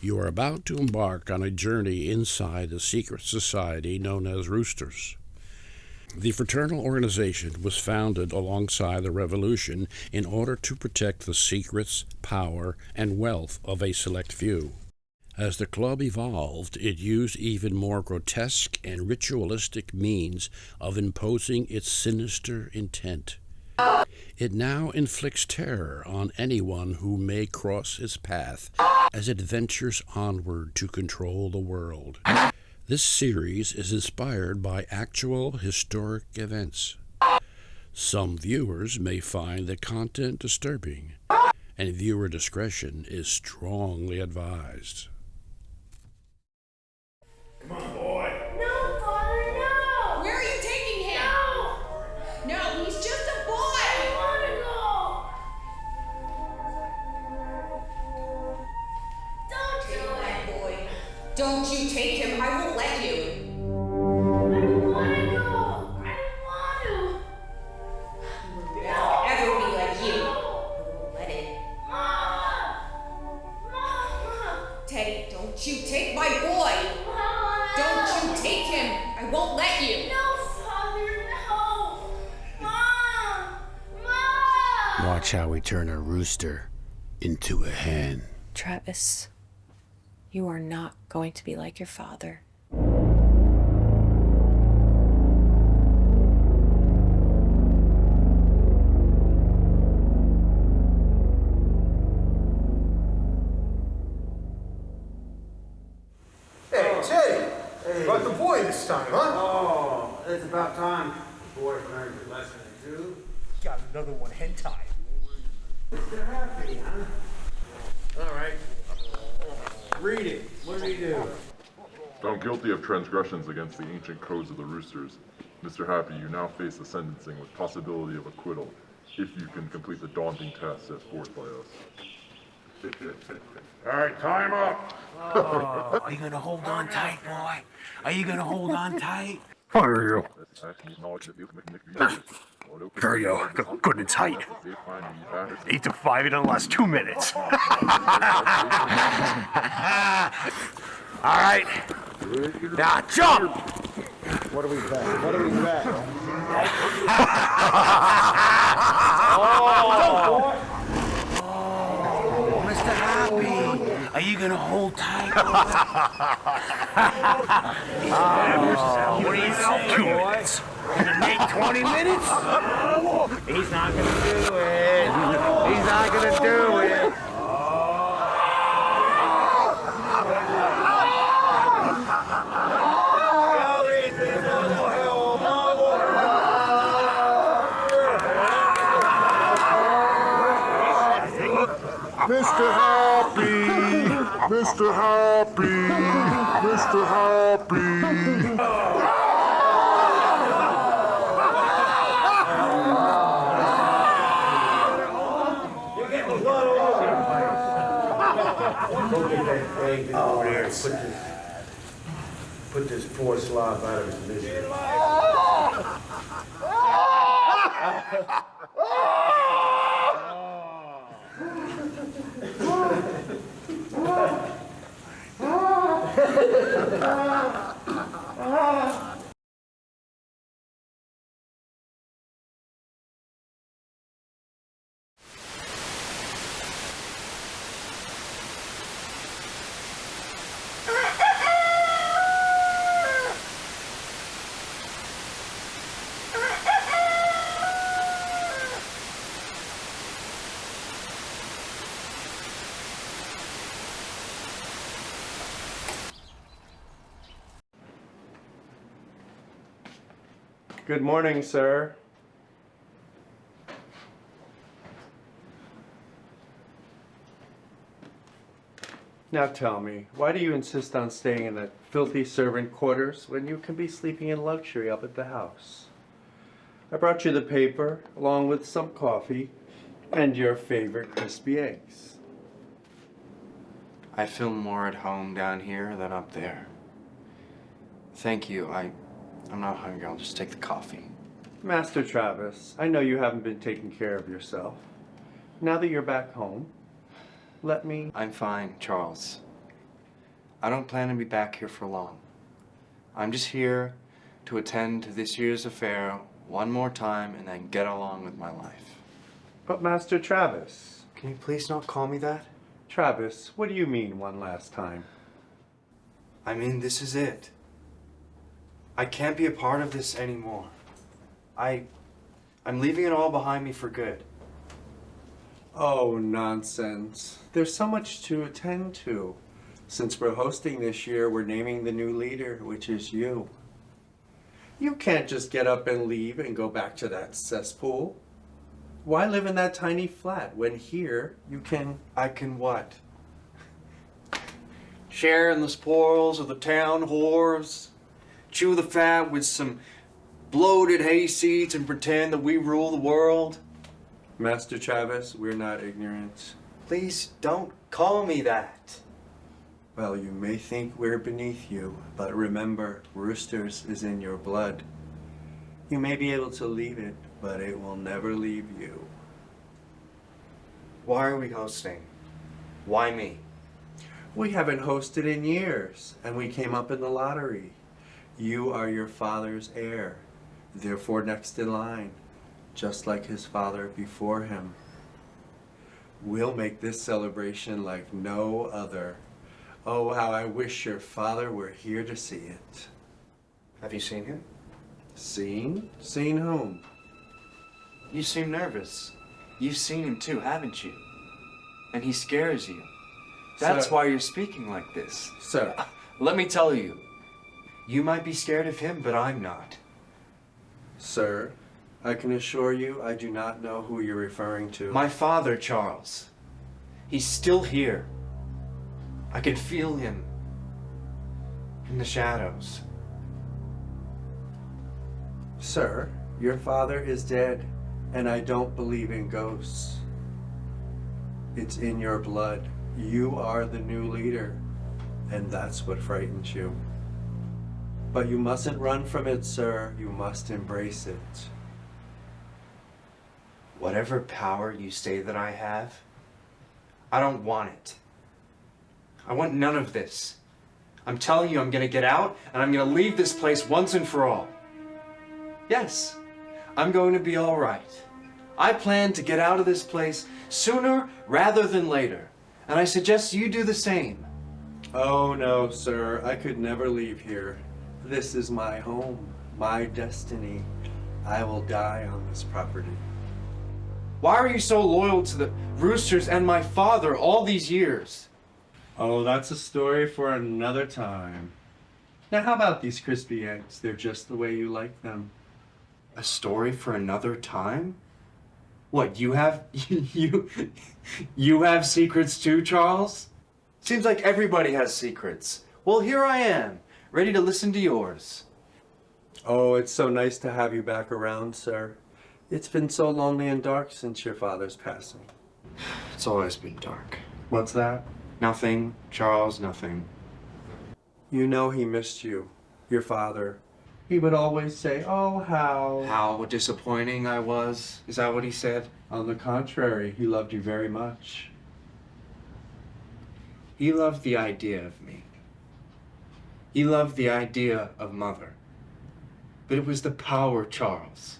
You are about to embark on a journey inside the secret society known as Roosters. The fraternal organization was founded alongside the revolution in order to protect the secrets, power, and wealth of a select few. As the club evolved, it used even more grotesque and ritualistic means of imposing its sinister intent. It now inflicts terror on anyone who may cross its path as it ventures onward to control the world. This series is inspired by actual historic events. Some viewers may find the content disturbing, and viewer discretion is strongly advised. Come on, boy. No, Father, no! Where are you taking him? No! No, he's just a boy! I want to go! Don't do That it! boy. Don't you take him. I won't let you. I don't want to go! I don't want to! He'll never ever be like you. No! I won't let it. Mama! Mama! Teddy, don't you take my boy! Mama! Don't you take him. I won't let you. No, Father, no! Mom! Mom! Watch how we turn a rooster into a hen. Travis, you are not going to be like your father. Hey, Teddy. Hey. Brought the boy this time, huh? Oh, it's about time. The boy learned a lesson or two. Got another one hentai. Mr. Happy, huh? All right. Read it. What did he do? Found guilty of transgressions against the ancient codes of the Roosters, Mr. Happy, you now face a sentencing with possibility of acquittal if you can complete the daunting task set forth by us. All right, time up. Oh, are you gonna hold on tight, boy? Are you gonna hold on tight? What are you? There you go. Good and tight. 8 to 5 in the last 2 minutes. All right. Now jump! What do we bet? What do we bet? Oh, Mr. Happy, are you gonna hold tight? What do you know? 2 minutes. Gonna make 20 minutes? He's not gonna do it. He's not gonna do it. Mr. Happy! Mr. Happy! Mr. Happy! Go get that egg over there and put this poor slob out of his misery. Good morning, sir. Now tell me, why do you insist on staying in the filthy servant quarters when you can be sleeping in luxury up at the house? I brought you the paper, along with some coffee, and your favorite crispy eggs. I feel more at home down here than up there. Thank you. I'm not hungry. I'll just take the coffee. Master Travis, I know you haven't been taking care of yourself. Now that you're back home, let me... I'm fine, Charles. I don't plan to be back here for long. I'm just here to attend to this year's affair one more time and then get along with my life. But Master Travis. Can you please not call me that? Travis, what do you mean one last time? I mean, this is it. I can't be a part of this anymore. I'm leaving it all behind me for good. Oh, nonsense. There's so much to attend to. Since we're hosting this year, we're naming the new leader, which is you. You can't just get up and leave and go back to that cesspool. Why live in that tiny flat when here you can... I can what? Share in the spoils of the town whores, chew the fat with some bloated hayseeds and pretend that we rule the world? Master Travis, we're not ignorant. Please don't call me that. Well, you may think we're beneath you, but remember, Roosters is in your blood. You may be able to leave it, but it will never leave you. Why are we hosting? Why me? We haven't hosted in years, and we came up in the lottery. You are your father's heir, therefore next in line, just like his father before him. We'll make this celebration like no other. Oh, how I wish your father were here to see it. Have you seen him? Seen? Seen whom? You seem nervous. You've seen him too, haven't you? And he scares you. That's why you're speaking like this. Sir. Let me tell you. You might be scared of him, but I'm not. Sir, I can assure you I do not know who you're referring to. My father, Charles. He's still here. I can feel him in the shadows. Sir, your father is dead, and I don't believe in ghosts. It's in your blood. You are the new leader, and that's what frightens you. But you mustn't run from it, sir. You must embrace it. Whatever power you say that I have, I don't want it. I want none of this. I'm telling you, I'm gonna get out, and I'm gonna leave this place once and for all. Yes, I'm going to be all right. I plan to get out of this place sooner rather than later, and I suggest you do the same. Oh no, sir. I could never leave here. This is my home, my destiny. I will die on this property. Why are you so loyal to the Roosters and my father all these years? Oh, that's a story for another time. Now, how about these crispy eggs? They're just the way you like them. A story for another time? What, you have you have secrets too, Charles? Seems like everybody has secrets. Well, here I am, ready to listen to yours. Oh, it's so nice to have you back around, sir. It's been so lonely and dark since your father's passing. It's always been dark. What's that? Nothing, Charles, nothing. You know he missed you, your father. He would always say, oh, how... How disappointing I was? Is that what he said? On the contrary, he loved you very much. He loved the idea of me. He loved the idea of Mother. But it was the power, Charles.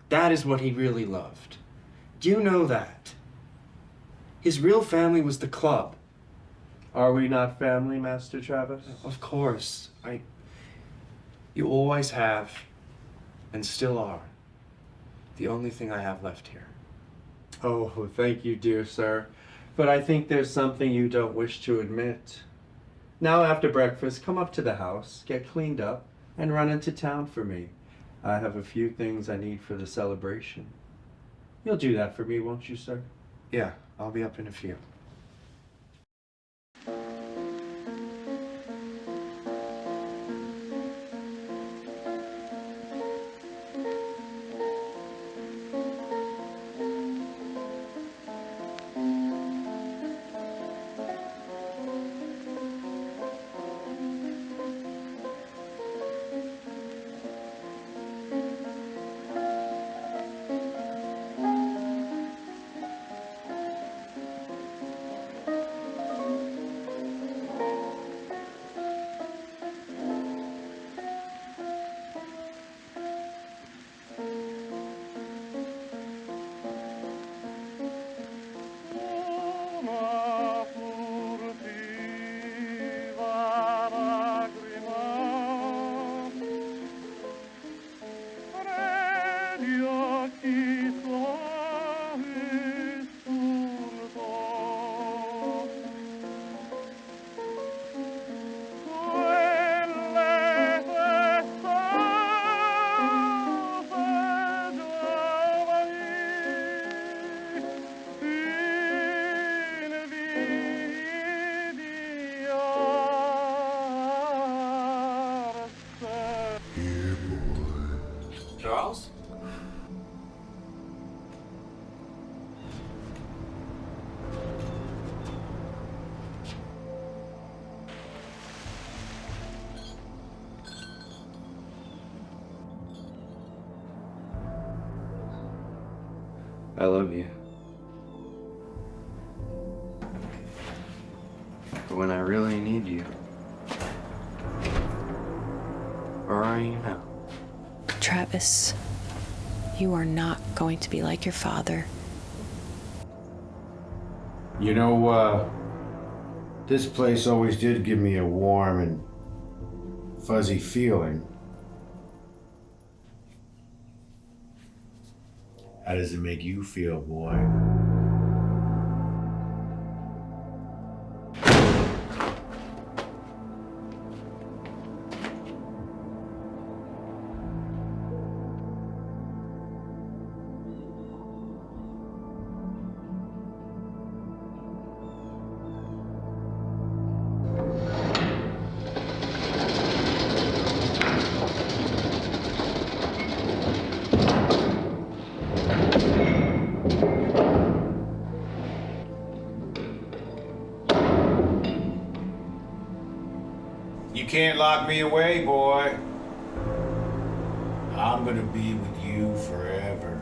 That is what he really loved. Do you know that? His real family was the club. Are we not family, Master Travis? Of course. You always have, and still are, the only thing I have left here. Oh, thank you, dear sir. But I think there's something you don't wish to admit. Now after breakfast, come up to the house, get cleaned up, and run into town for me. I have a few things I need for the celebration. You'll do that for me, won't you, sir? Yeah, I'll be up in a few. I love you. But when I really need you, where are you now? Travis, you are not going to be like your father. You know, this place always did give me a warm and fuzzy feeling. How does it make you feel, boy? You can't lock me away, boy. I'm gonna be with you forever.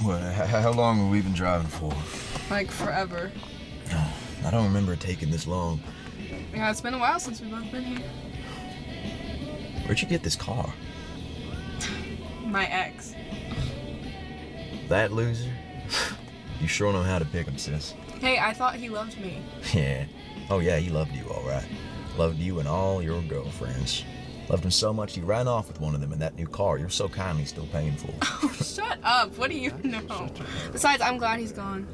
What, how long have we been driving for? Like forever. I don't remember it taking this long. Yeah, it's been a while since we've both been here. Where'd you get this car? My ex. That loser? You sure know how to pick him, sis. Hey, I thought he loved me. Yeah. Oh yeah, he loved you, all right. Loved you and all your girlfriends. Loved him so much he ran off with one of them in that new car you're so kindly still paying for. Oh, shut up. What do you know? Besides, I'm glad he's gone.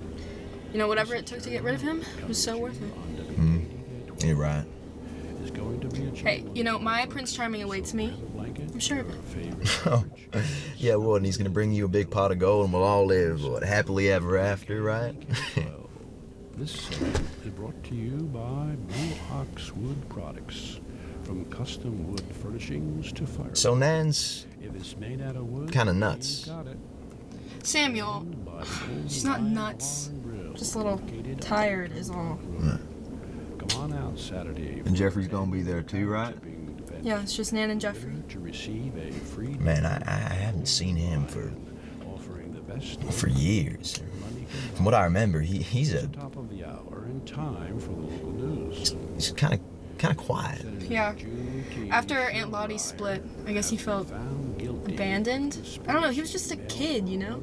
You know, whatever it took to get rid of him, it was so worth it. You're right. Hey, you know, my Prince Charming awaits me. I'm sure of it. Oh, yeah, well, and he's gonna bring you a big pot of gold and we'll all live, what, happily ever after, right? This segment is brought to you by Blue Ox Wood Products. From custom wood furnishings to fire. So Nan's if it's made out of wood, kind of nuts. Samuel, she's not nuts. Just a little tired is all. Come on out Saturday. And Jeffrey's gonna be there too, right? Yeah, it's just Nan and Jeffrey. To receive a free Man, I haven't seen him for years. From what I remember, he's a top of the hour in time for the local news. He's kind of quiet. Yeah. After Aunt Lottie split, I guess he felt abandoned. I don't know, he was just a kid, you know?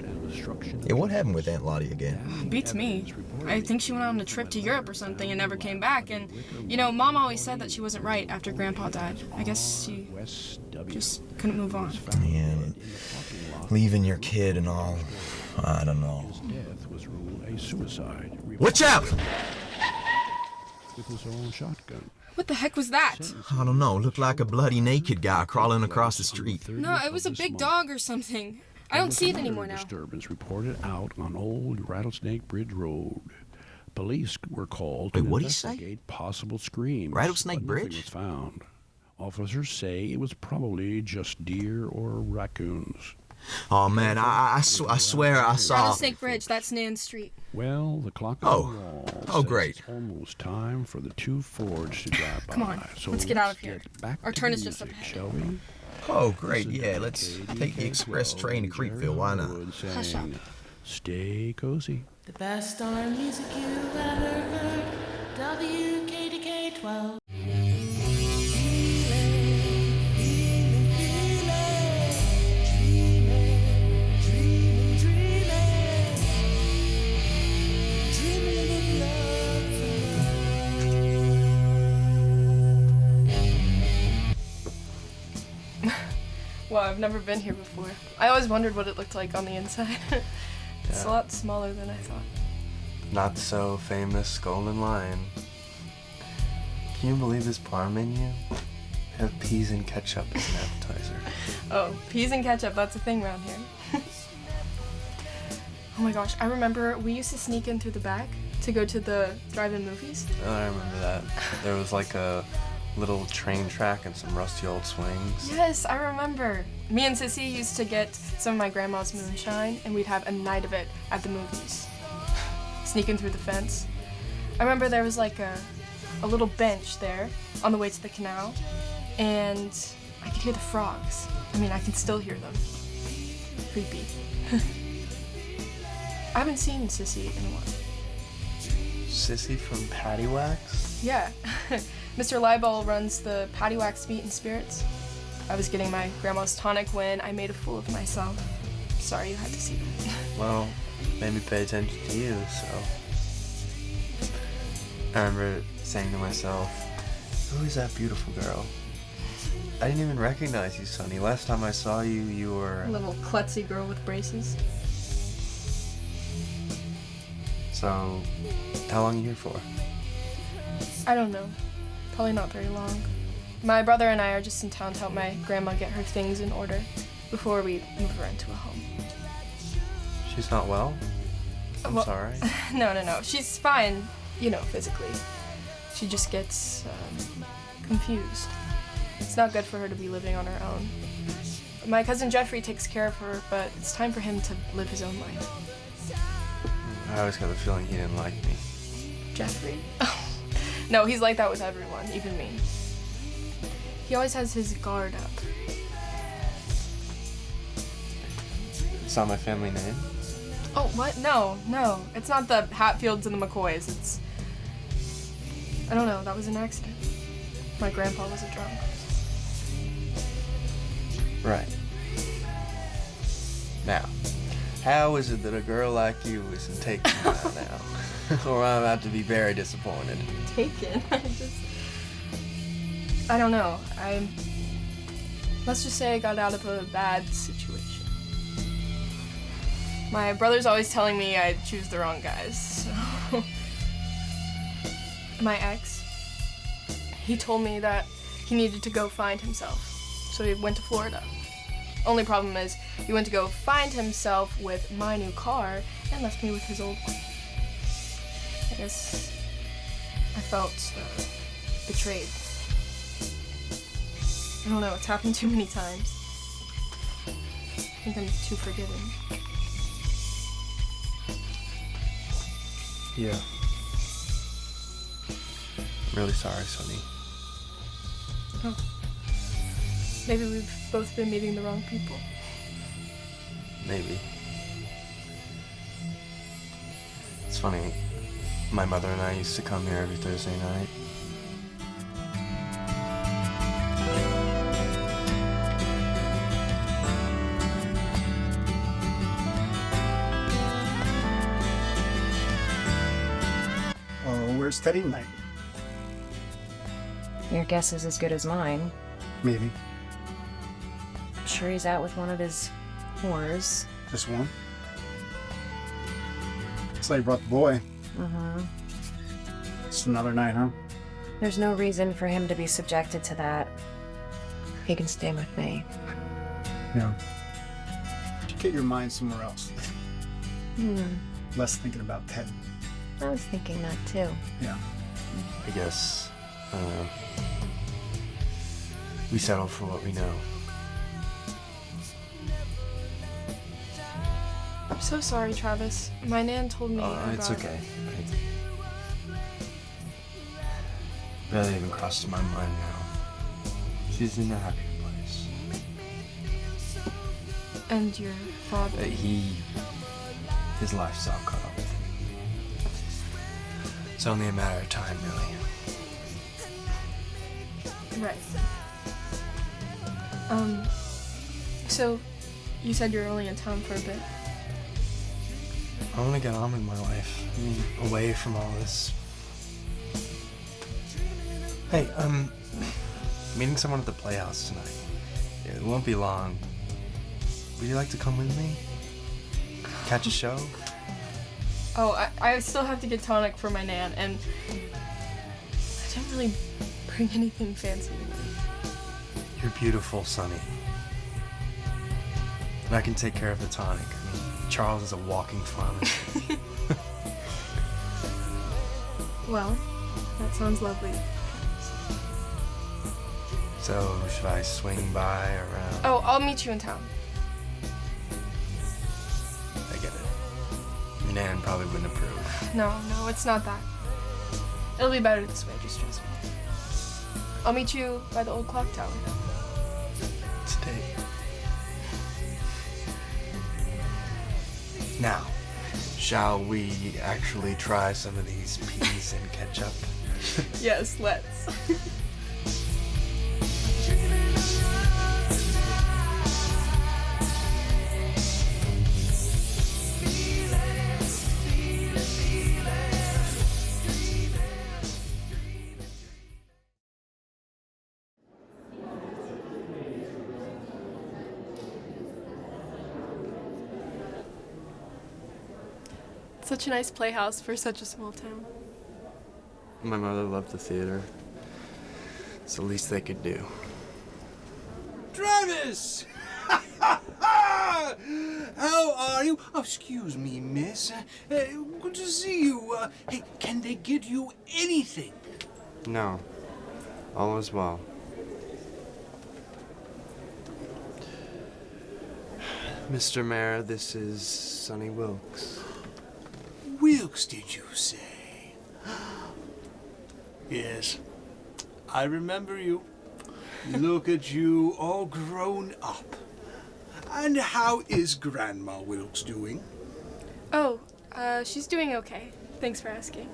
Yeah, what happened with Aunt Lottie again? Beats me. I think she went on a trip to Europe or something and never came back. And, you know, Mom always said that she wasn't right after Grandpa died. I guess she just couldn't move on. Yeah, leaving your kid and all. I don't know. His death was ruled a suicide. Watch out! With his own shotgun. What the heck was that? I don't know. Looked like a bloody naked guy crawling across the street. No, it was a big dog or something. I don't see it anymore now. Disturbance reported out on Old Rattlesnake Bridge Road. Police were called Wait, to what'd he say? investigate possible screams. Rattlesnake but Bridge? nothing was found. Officers say it was probably just deer or raccoons. Oh man, I swear I saw. Rattlesnake Bridge, that's Nan Street. Well, the clock on the wall says great. It's almost time for the two Fords to drive by. Come on, So let's get out of here. back Our to turn the is just up music, ahead. shall we? Oh great, yeah. Let's take the express train to Creekville. Why not? Hush up. Stay cozy. The best darn music you've ever heard. WKDK 12. Well, I've never been here before. I always wondered what it looked like on the inside. It's a lot smaller than I thought. Not so famous Golden Lion. Can you believe this bar menu? Have peas and ketchup as an appetizer. Oh, peas and ketchup, that's a thing around here. Oh my gosh, I remember we used to sneak in through the back to go to the drive-in movies. Oh, I remember that. There was like a little train track and some rusty old swings. Yes, I remember. Me and Sissy used to get some of my grandma's moonshine and we'd have a night of it at the movies. Sneaking through the fence. I remember there was like a little bench there on the way to the canal, and I could hear the frogs. I mean, I can still hear them. Creepy. I haven't seen Sissy in a while. Sissy from Paddywhax? Yeah. Mr. Libel runs the Paddywhax Meat and Spirits. I was getting my grandma's tonic when I made a fool of myself. Sorry you had to see that. Well, made me pay attention to you, so. I remember saying to myself, who is that beautiful girl? I didn't even recognize you, Sonny. Last time I saw you, you were... A little klutzy girl with braces. So, how long are you here for? I don't know. Probably not very long. My brother and I are just in town to help my grandma get her things in order before we move her into a home. She's not well? I'm sorry. No. She's fine, you know, physically. She just gets confused. It's not good for her to be living on her own. My cousin Jeffrey takes care of her, but it's time for him to live his own life. I always got the feeling he didn't like me. Jeffrey? No, he's like that with everyone, even me. He always has his guard up. It's not my family name? Oh, what? No. It's not the Hatfields and the McCoys. It's... I don't know, that was an accident. My grandpa was a drunk. Right. Now, how is it that a girl like you isn't taken by now? Or I'm about to be very disappointed. Taken? I don't know. Let's just say I got out of a bad situation. My brother's always telling me I choose the wrong guys, so... My ex, he told me that he needed to go find himself, so he went to Florida. Only problem is, he went to go find himself with my new car and left me with his old one. I guess I felt betrayed. I don't know, it's happened too many times. I think I'm too forgiving. Yeah. I'm really sorry, Sonny. Oh. Maybe we've both been meeting the wrong people. Maybe. It's funny, my mother and I used to come here every Thursday night. Oh, where's Teddy tonight? Your guess is as good as mine. Maybe. I'm sure he's out with one of his whores. Just one? So you brought the boy. Mm-hmm. It's another night, huh? There's no reason for him to be subjected to that. He can stay with me. Yeah. Get your mind somewhere else. Less thinking about Ted. I was thinking that too. Yeah. I guess, we settled for what we know. I'm so sorry, Travis. My nan told me about... It's okay. Barely even crosses my mind now. She's in a happier place. And your father? His life's all caught up with him. It's only a matter of time, really. Right. So, you said you're only in town for a bit? I want to get on with my life. I mean, away from all this. Hey, meeting someone at the Playhouse tonight. It won't be long. Would you like to come with me? Catch a show? Oh, I still have to get tonic for my nan, and I didn't really bring anything fancy with me. You're beautiful, Sonny. And I can take care of the tonic. I mean, Charles is a walking pharmacy. Well, that sounds lovely. So, should I swing by around? Oh, I'll meet you in town. I get it. Your nan probably wouldn't approve. No, it's not that. It'll be better this way, just trust me. I'll meet you by the old clock tower. Today. Now, shall we actually try some of these peas and ketchup? Yes, let's. Such a nice playhouse for such a small town. My mother loved the theater. It's the least they could do. Travis! How are you? Oh, excuse me, miss. Good to see you. Hey, can they get you anything? No. All is well. Mr. Mayor, this is Sonny Wilks. Wilks, did you say? Yes, I remember you. Look at you, all grown up. And how is Grandma Wilks doing? Oh, she's doing okay. Thanks for asking.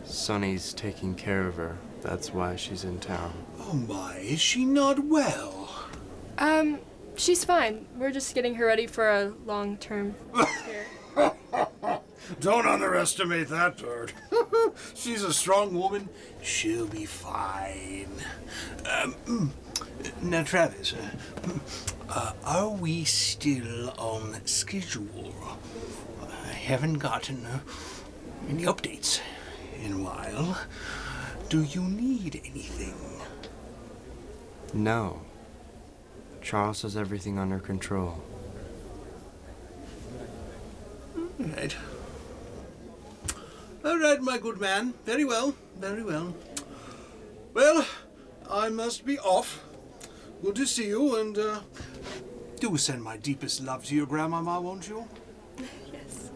Sonny's taking care of her. That's why she's in town. Oh my, is she not well? She's fine. We're just getting her ready for a long-term care. Don't underestimate that bird. She's a strong woman. She'll be fine. Now, Travis, are we still on schedule? I haven't gotten any updates in a while. Do you need anything? No. Charles has everything under control. Right. All right, my good man. Very well, very well. Well, I must be off. Good to see you, and do send my deepest love to your grandmama, won't you? Yes.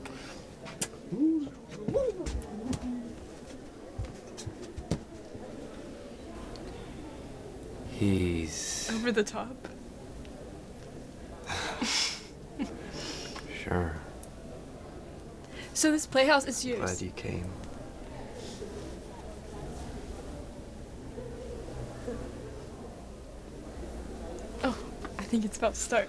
He's... Over the top. Sure. So this playhouse is yours. Glad you came. Oh, I think it's about to start.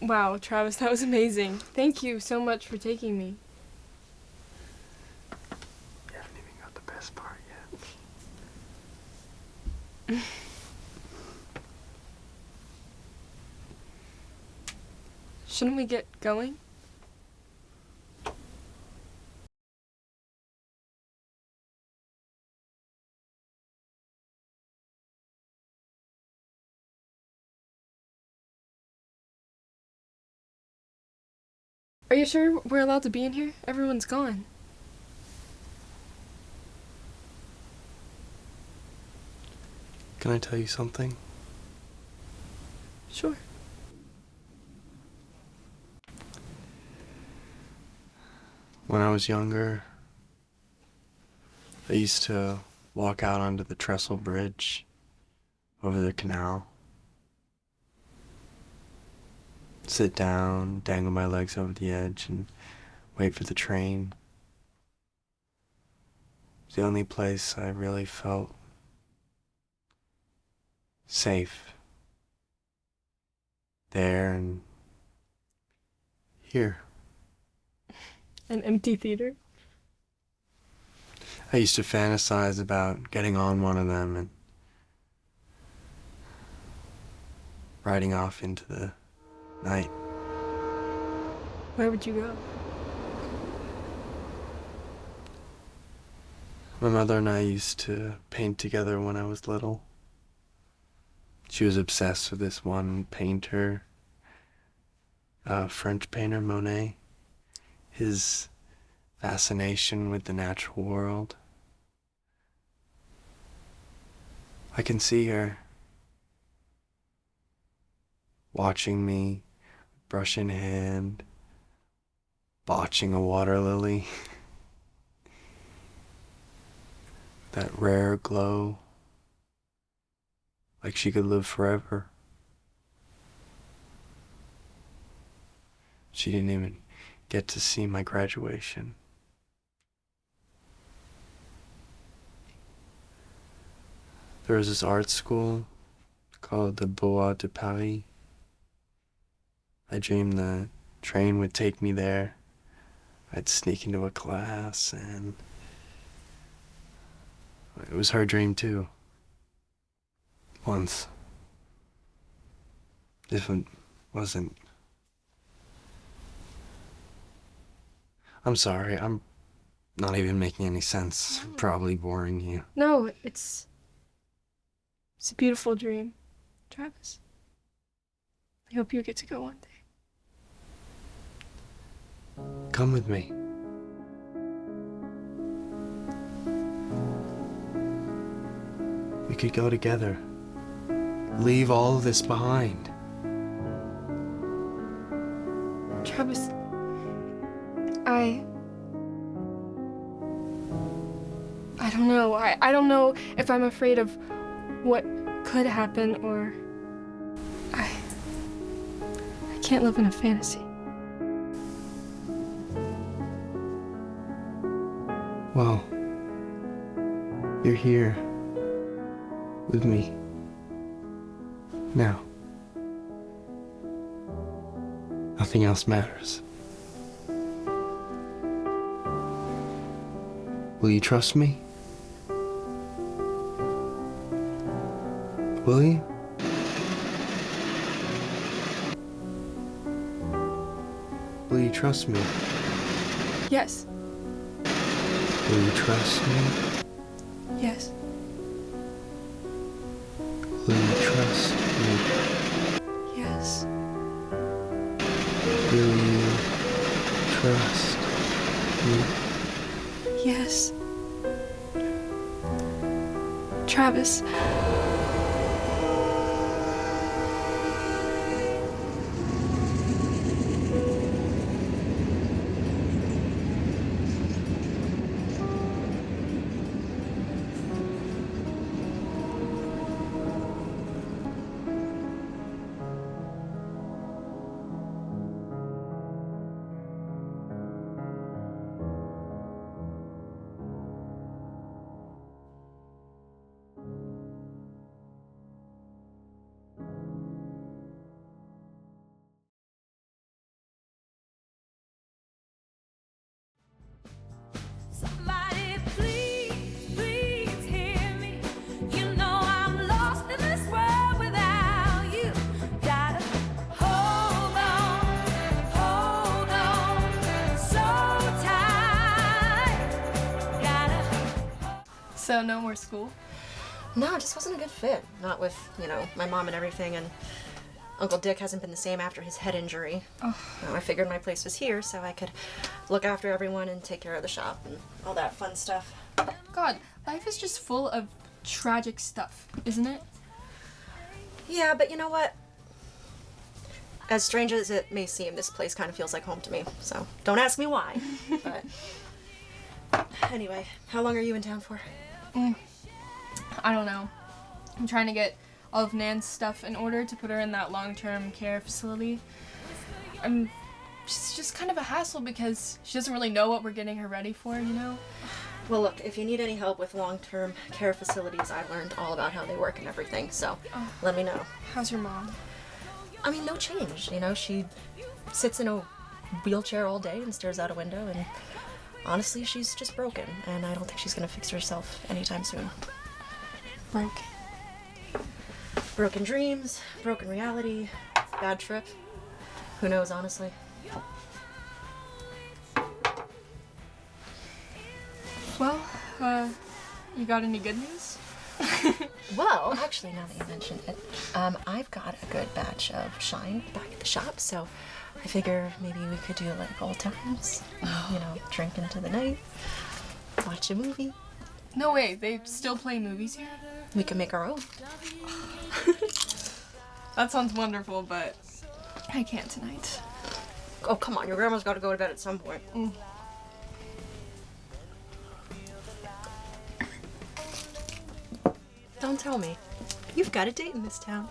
Wow, Travis, that was amazing. Thank you so much for taking me. You haven't even got the best part yet. Shouldn't we get going? Are you sure we're allowed to be in here? Everyone's gone. Can I tell you something? Sure. When I was younger, I used to walk out onto the trestle bridge over the canal. Sit down, dangle my legs over the edge, and wait for the train. It's the only place I really felt safe. There and here. An empty theater? I used to fantasize about getting on one of them and riding off into the night. Where would you go? My mother and I used to paint together when I was little. She was obsessed with this one painter, French painter Monet. His fascination with the natural world. I can see her watching me, brush in hand, botching a water lily. That rare glow, like she could live forever. She didn't even get to see my graduation. There was this art school called the Beaux-Arts de Paris. I dreamed the train would take me there. I'd sneak into a class, and it was her dream too. Once. If it wasn't. I'm sorry, I'm not even making any sense. I'm probably boring you. No, it's a beautiful dream, Travis. I hope you get to go one day. Come with me. We could go together. Leave all of this behind. Travis, I don't know. I don't know if I'm afraid of what could happen, or I can't live in a fantasy. Well, you're here with me now. Nothing else matters. Will you trust me? Will you? Will you trust me? Yes. Will you trust me? Yes. Will you trust me? Yes. Will you trust me? Yes. Travis. So no more school? No, it just wasn't a good fit. Not with, my mom and everything, and Uncle Dick hasn't been the same after his head injury. Oh. I figured my place was here so I could look after everyone and take care of the shop and all that fun stuff. God, life is just full of tragic stuff, isn't it? Yeah, but you know what? As strange as it may seem, this place kind of feels like home to me, so don't ask me why. But anyway, how long are you in town for? I don't know. I'm trying to get all of Nan's stuff in order to put her in that long-term care facility. It's just kind of a hassle because she doesn't really know what we're getting her ready for, Well, look, if you need any help with long-term care facilities, I've learned all about how they work and everything, so let me know. How's your mom? I mean, no change, She sits in a wheelchair all day and stares out a window, and honestly, she's just broken, and I don't think she's gonna fix herself anytime soon. Broken? Broken dreams, broken reality, bad trip. Who knows, honestly? Well, you got any good news? Well, actually, now that you mention it, I've got a good batch of shine back at the shop, so I figure maybe we could do like old times. Drink into the night, watch a movie. No way, they still play movies here? We can make our own. That sounds wonderful, but I can't tonight. Oh, come on, your grandma's got to go to bed at some point. Don't tell me. You've got a date in this town.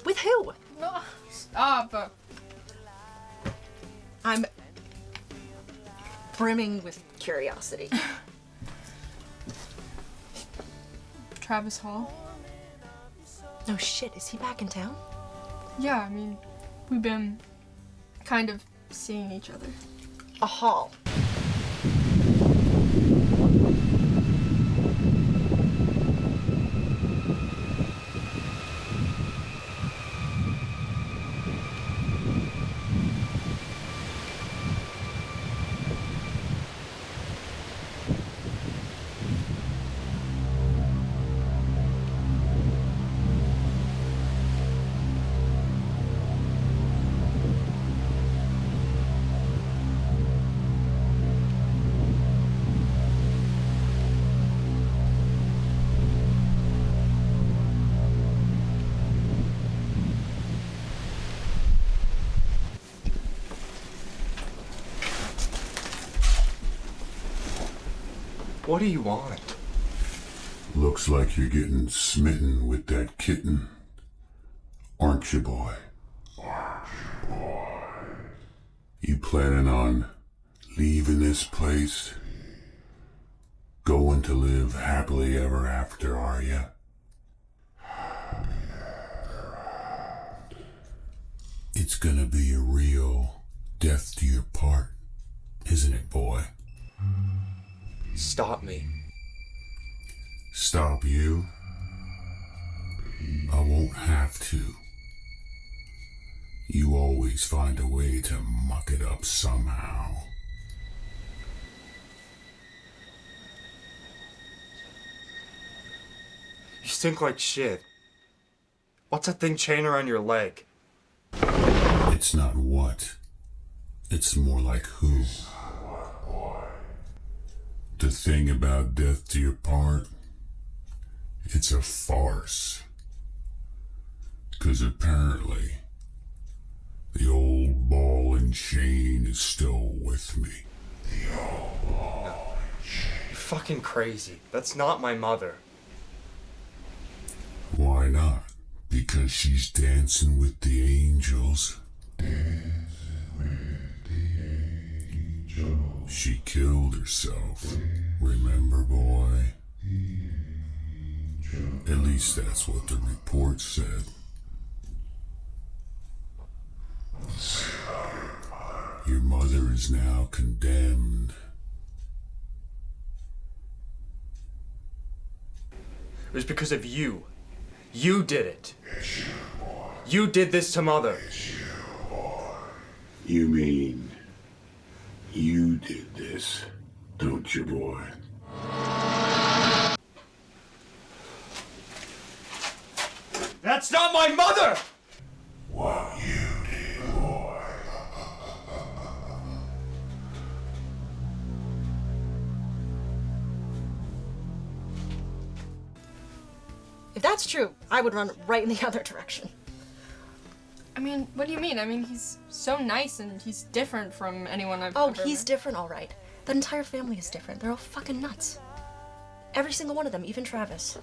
With who? No, stop. I'm brimming with curiosity. Travis Hall. No shit, is he back in town? Yeah, I mean, we've been kind of seeing each other. A Hall. What do you want? Looks like you're getting smitten with that kitten. Aren't you, boy? You planning on leaving this place? Going to live happily ever after, are you? It's gonna be a real death to your part, isn't it, boy? Stop me. Stop you? I won't have to. You always find a way to muck it up somehow. You stink like shit. What's that thing chained around your leg? It's not what. It's more like who. The thing about death to your part, it's a farce. 'Cause apparently, the old ball and chain is still with me. The old ball and chain. You're fucking crazy. That's not my mother. Why not? Because she's dancing with the angels. She killed herself. Remember, boy? At least that's what the report said. Your mother is now condemned. It was because of you. You did it. You did this to Mother. You mean you did this, don't you, boy? That's not my mother! What you did, boy. If that's true, I would run right in the other direction. I mean, what do you mean? I mean, he's so nice and he's different from anyone I've Oh, ever he's met. different, all right. That entire family is different. They're all fucking nuts. Every single one of them, even Travis.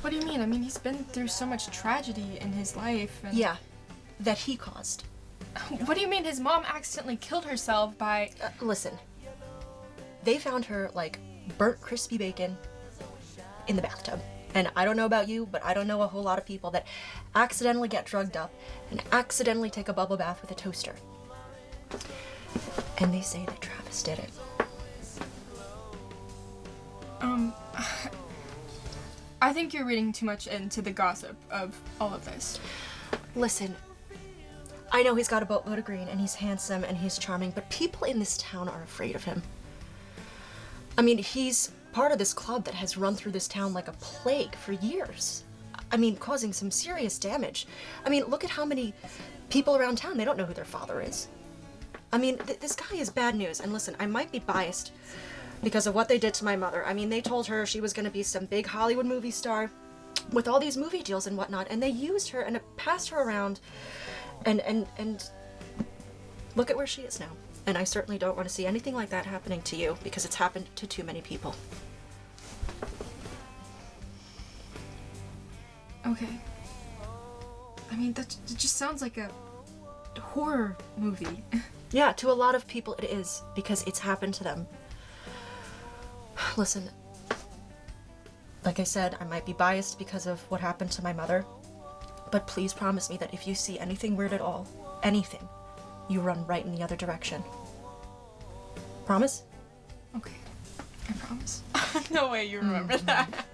What do you mean? I mean, he's been through so much tragedy in his life. And... Yeah, that he caused. What do you mean his mom accidentally killed herself by... Listen, they found her, like, burnt crispy bacon in the bathtub. And I don't know about you, but I don't know a whole lot of people that accidentally get drugged up and accidentally take a bubble bath with a toaster. And they say that Travis did it. I think you're reading too much into the gossip of all of this. Listen, I know he's got a boatload of green and he's handsome and he's charming, but people in this town are afraid of him. I mean, he's part of this club that has run through this town like a plague for years. I mean, causing some serious damage. I mean, look at how many people around town, they don't know who their father is. I mean, this guy is bad news. And listen, I might be biased because of what they did to my mother. I mean, they told her she was going to be some big Hollywood movie star with all these movie deals and whatnot, and they used her and passed her around, and look at where she is now. And I certainly don't want to see anything like that happening to you, because it's happened to too many people. Okay. I mean, that just sounds like a horror movie. Yeah, to a lot of people it is, because it's happened to them. Listen, like I said, I might be biased because of what happened to my mother, but please promise me that if you see anything weird at all, anything, you run right in the other direction. Promise? Okay, I promise. No way you remember that.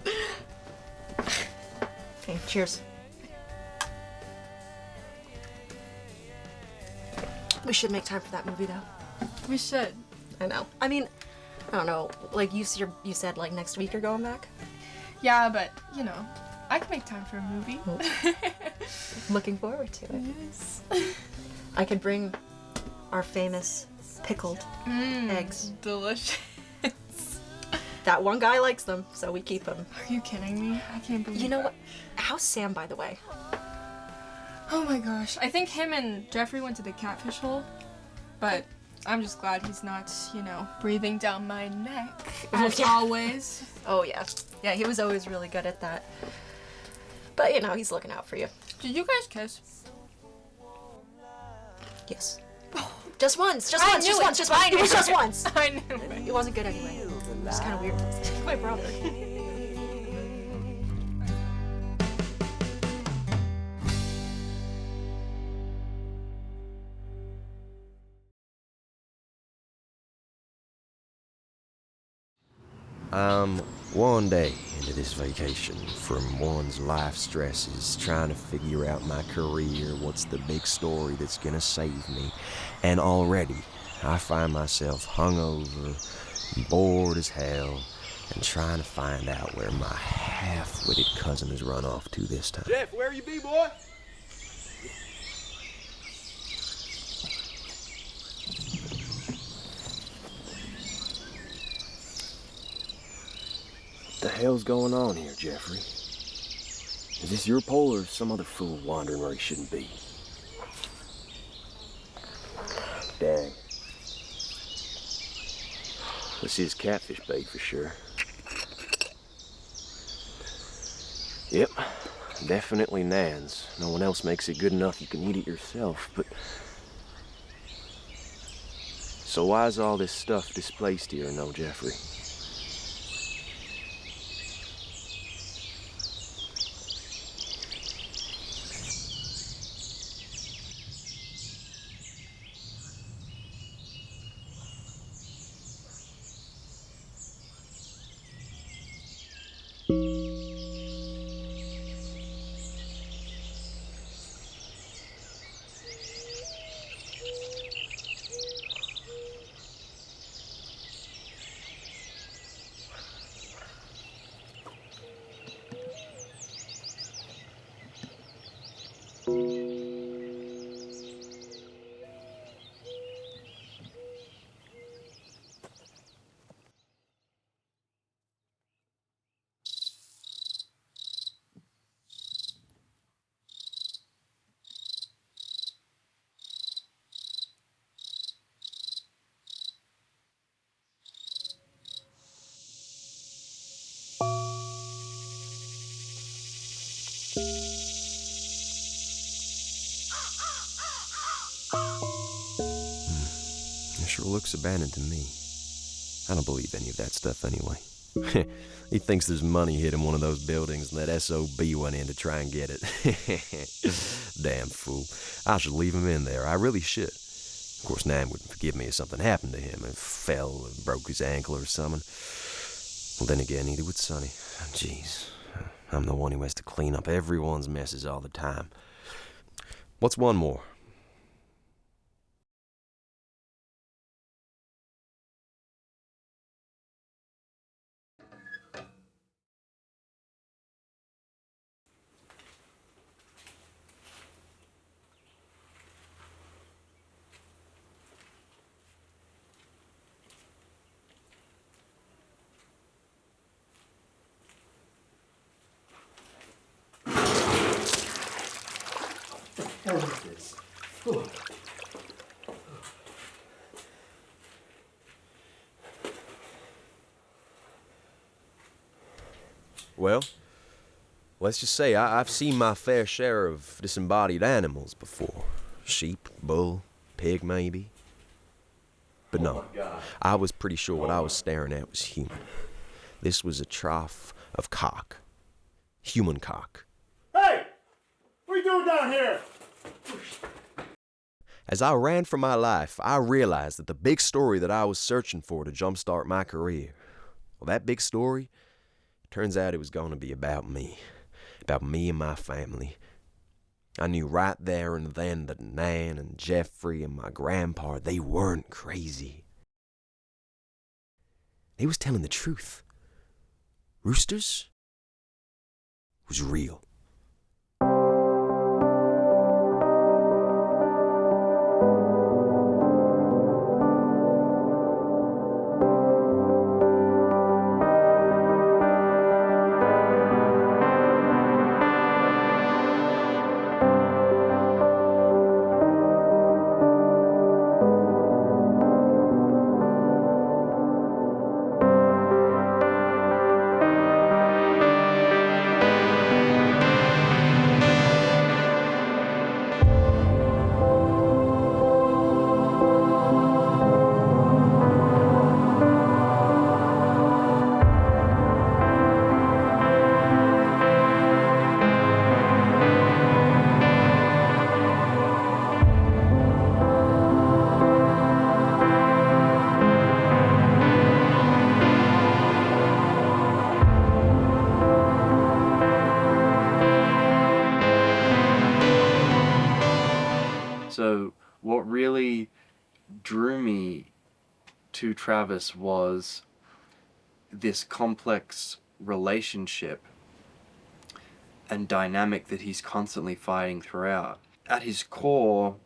Okay, cheers. We should make time for that movie, though. We should. I know. I mean, I don't know. Like you said, like next week you're going back. Yeah, but you know, I can make time for a movie. Looking forward to it. Yes. I could bring our famous pickled eggs. Delicious. That one guy likes them, so we keep them. Are you kidding me? I can't believe. You know what? How's Sam, by the way? Oh my gosh. I think him and Jeffrey went to the catfish hole, but I'm just glad he's not, you know, breathing down my neck, as always. Oh, yeah. Yeah, he was always really good at that. But, you know, he's looking out for you. Did you guys kiss? Yes. Just once. Just I once. knew Just it. once. Just I once. It knew was just it. once. I knew it. It wasn't good anyway. It was kind of weird. My brother. I'm one day into this vacation from one's life stresses, trying to figure out my career, what's the big story that's gonna save me, and already I find myself hungover, bored as hell, and trying to find out where my half-witted cousin has run off to this time. Jeff, where you be, boy? What the hell's going on here, Jeffrey? Is this your pole or some other fool wandering where he shouldn't be? Dang. This is catfish bait for sure. Yep, definitely Nan's. No one else makes it good enough you can eat it yourself, but... So why is all this stuff displaced here, no, Jeffrey? looks abandoned to me. I don't believe any of that stuff anyway. He thinks there's money hid in one of those buildings and that SOB went in to try and get it. Damn fool. I should leave him in there. I really should. Of course, Nan wouldn't forgive me if something happened to him, if fell and broke his ankle or something. Well, then again, neither would Sonny. Jeez. I'm the one who has to clean up everyone's messes all the time. What's one more? Well, let's just say I've seen my fair share of disembodied animals before. Sheep, bull, pig maybe. But no, I was pretty sure what I was staring at was human. This was a trough of cock. Human cock. Hey! What are you doing down here? As I ran for my life, I realized that the big story that I was searching for to jumpstart my career, well, that big story, turns out it was going to be about me and my family. I knew right there and then that Nan and Jeffrey and my grandpa, they weren't crazy. They was telling the truth. Roosters was real. So what really drew me to Travis was this complex relationship and dynamic that he's constantly fighting throughout. At his core,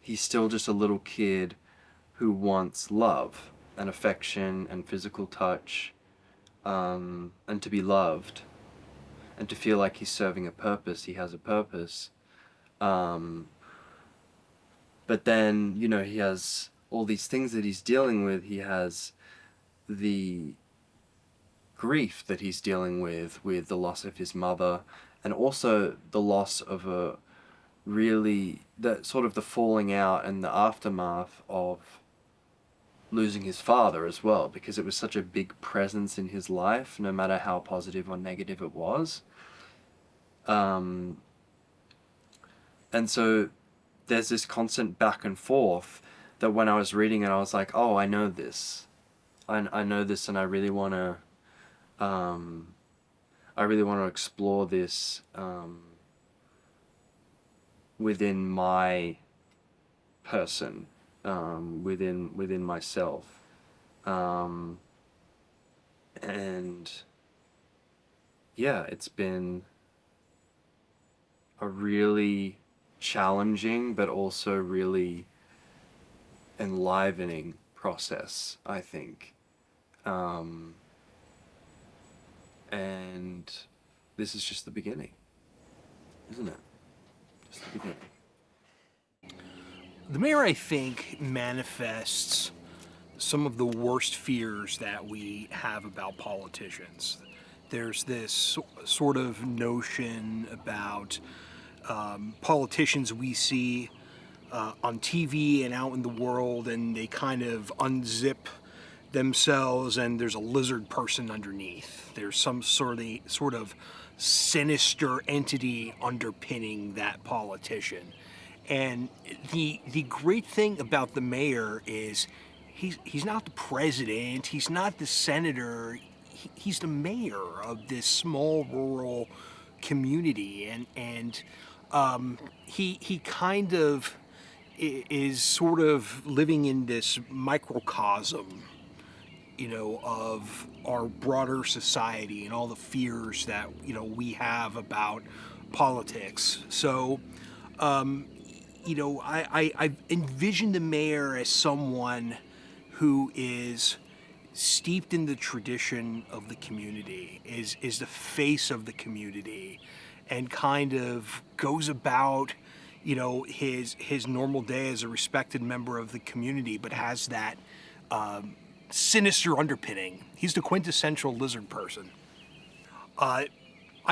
he's still just a little kid who wants love and affection and physical touch, and to be loved and to feel like he's serving a purpose. He has a purpose. But then, you know, he has all these things that he's dealing with. He has the grief that he's dealing with the loss of his mother, and also the loss of the falling out and the aftermath of losing his father as well, because it was such a big presence in his life, no matter how positive or negative it was. And so there's this constant back and forth that when I was reading it, I was like, oh, I know this. I know this, and I really want to explore this within my person, within myself. And yeah, it's been a really challenging but also really enlivening process, I think. And this is just the beginning, isn't it? Just the beginning. The mayor, I think, manifests some of the worst fears that we have about politicians. There's this sort of notion about politicians we see on TV and out in the world, and they kind of unzip themselves, and there's a lizard person underneath. There's some sort of sinister entity underpinning that politician. And the great thing about the mayor is he's not the president, he's not the senator, he's the mayor of this small rural community, and he kind of is sort of living in this microcosm, you know, of our broader society and all the fears that, you know, we have about politics. So, you know, I envision the mayor as someone who is steeped in the tradition of the community, is the face of the community, and kind of goes about, you know, his normal day as a respected member of the community, but has that sinister underpinning. He's the quintessential lizard person. I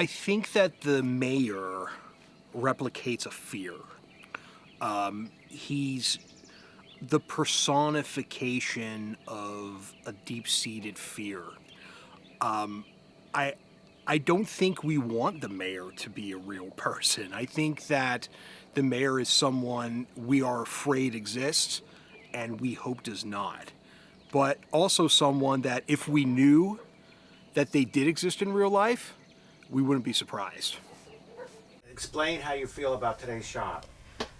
think that the mayor replicates a fear. He's the personification of a deep-seated fear. I don't think we want the mayor to be a real person. I think that the mayor is someone we are afraid exists and we hope does not. But also someone that if we knew that they did exist in real life, we wouldn't be surprised. Explain how you feel about today's shop.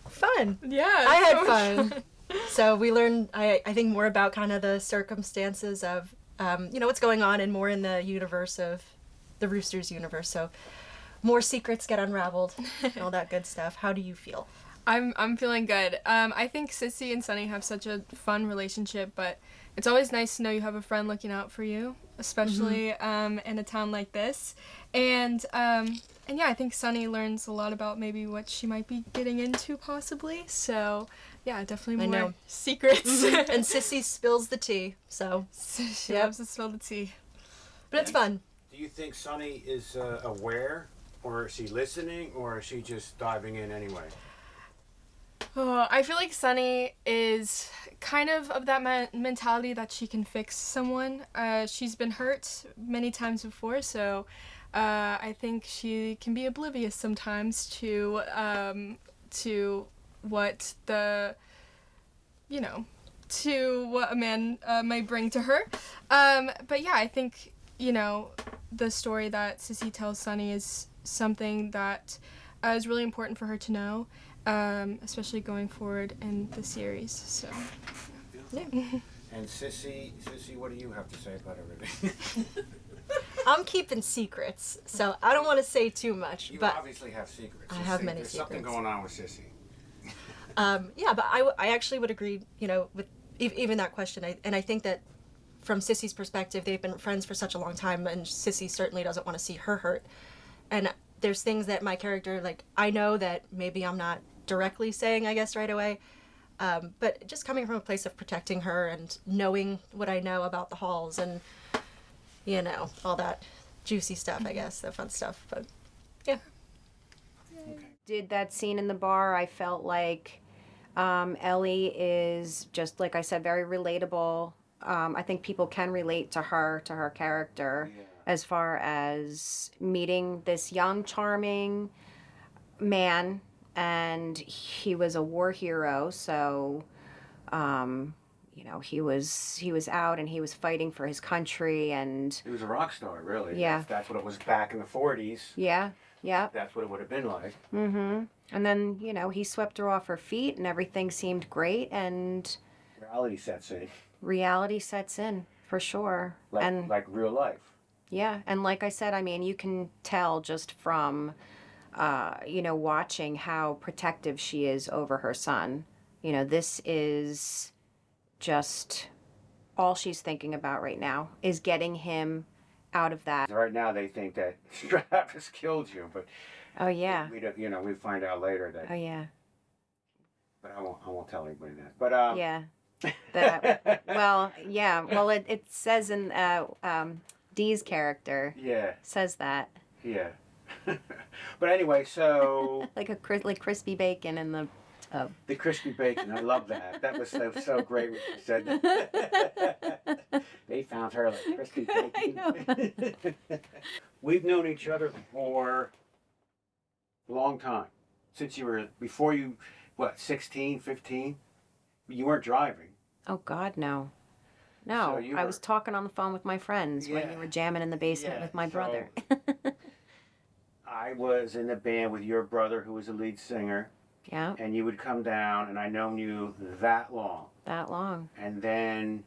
Fun. Yeah. I had fun. So we learned, I think, more about kind of the circumstances of, you know, what's going on, and more in the universe of the Roosters universe. So more secrets get unraveled and all that good stuff. How do you feel? I'm feeling good. I think Sissy and Sonny have such a fun relationship, but it's always nice to know you have a friend looking out for you, especially in a town like this. And yeah, I think Sonny learns a lot about maybe what she might be getting into, possibly. So yeah, definitely more secrets. And Sissy spills the tea, so she loves to spill the tea. But it's fun. Do you think Sonny is aware, or is she listening, or is she just diving in anyway? Oh, I feel like Sonny is kind of that mentality that she can fix someone. She's been hurt many times before, so I think she can be oblivious sometimes to what the, you know, to what a man might bring to her. But yeah, I think, you know, the story that Sissy tells Sonny is something that is really important for her to know. Especially going forward in the series. So, yeah. And Sissy, what do you have to say about everything? I'm keeping secrets, so I don't want to say too much. You but obviously have secrets. I have many There's secrets. something going on with Sissy. Yeah, but I actually would agree, you know, with even that question. And I think that from Sissy's perspective, they've been friends for such a long time, and Sissy certainly doesn't want to see her hurt. And there's things that my character, like, I know that maybe I'm not directly saying, I guess, right away, but just coming from a place of protecting her and knowing what I know about the halls and, you know, all that juicy stuff, I guess, the fun stuff. But yeah. Did that scene in the bar, I felt like Ellie is, just like I said, very relatable. I think people can relate to her character, as far as meeting this young, charming man, and he was a war hero, so you know, he was out and he was fighting for his country, and He was a rock star, really. Yeah. That's what it was back in the 40s. yeah. That's what it would have been like. And then, you know, he swept her off her feet and everything seemed great, and Reality sets in. reality sets in, for sure. Like real life. Yeah, and like I said, I mean, you can tell just from, you know, watching how protective she is over her son. You know, this is just all she's thinking about right now, is getting him out of that. Right now they think that Travis killed you, but Oh, yeah. we don't, you know, we find out later that. Oh, yeah. But I won't tell anybody that. But Yeah. Well, yeah. Well, it says in Dee's character. Yeah. Says that. Yeah. But anyway, so like crispy bacon in the Oh. The crispy bacon, I love that. That was so great when you said that. They found her like crispy bacon. We've known each other for a long time. Since you were, before you, 16, 15? You weren't driving. Oh, God, no. No, So I was talking on the phone with my friends when you were jamming in the basement with my brother. I was in the band with your brother, who was the lead singer. Yeah. And you would come down, and I known you that long. That long. And then,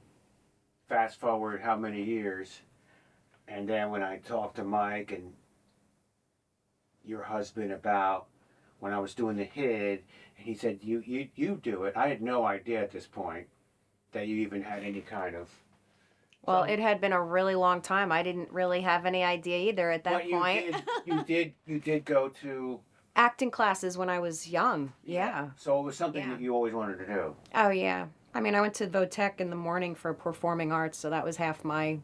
fast forward how many years, and then when I talked to Mike and your husband about when I was doing the HID, and he said, you do it. I had no idea at this point that you even had any kind of... Well, it had been a really long time. I didn't really have any idea either at that point. You did go to... Acting classes when I was young, yeah. So it was something that you always wanted to do. Oh, yeah. I mean, I went to Votech in the morning for performing arts, so that was half my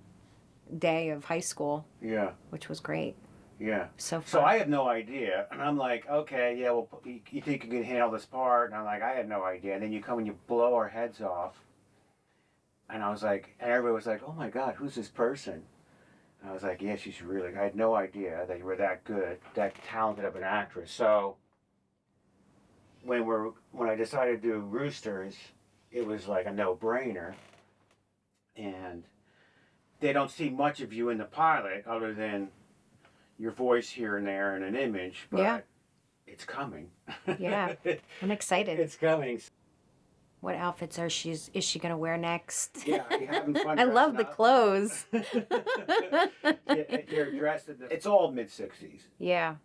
day of high school. Yeah. Which was great. Yeah. So fun. So I had no idea. And I'm like, okay, yeah, well, you think you can handle this part? And I'm like, I had no idea. And then you come and you blow our heads off. And I was like, and everybody was like, oh my God, who's this person? And I was like, yeah, she's really, I had no idea that you were that good, that talented of an actress. So when I decided to do Roosters, it was like a no-brainer. And they don't see much of you in the pilot other than your voice here and there and an image, but it's coming. Yeah, I'm excited. It's coming. What outfits is she gonna wear next? Yeah, are you having fun? I love the clothes. You're dressed it's all mid-60s. Yeah.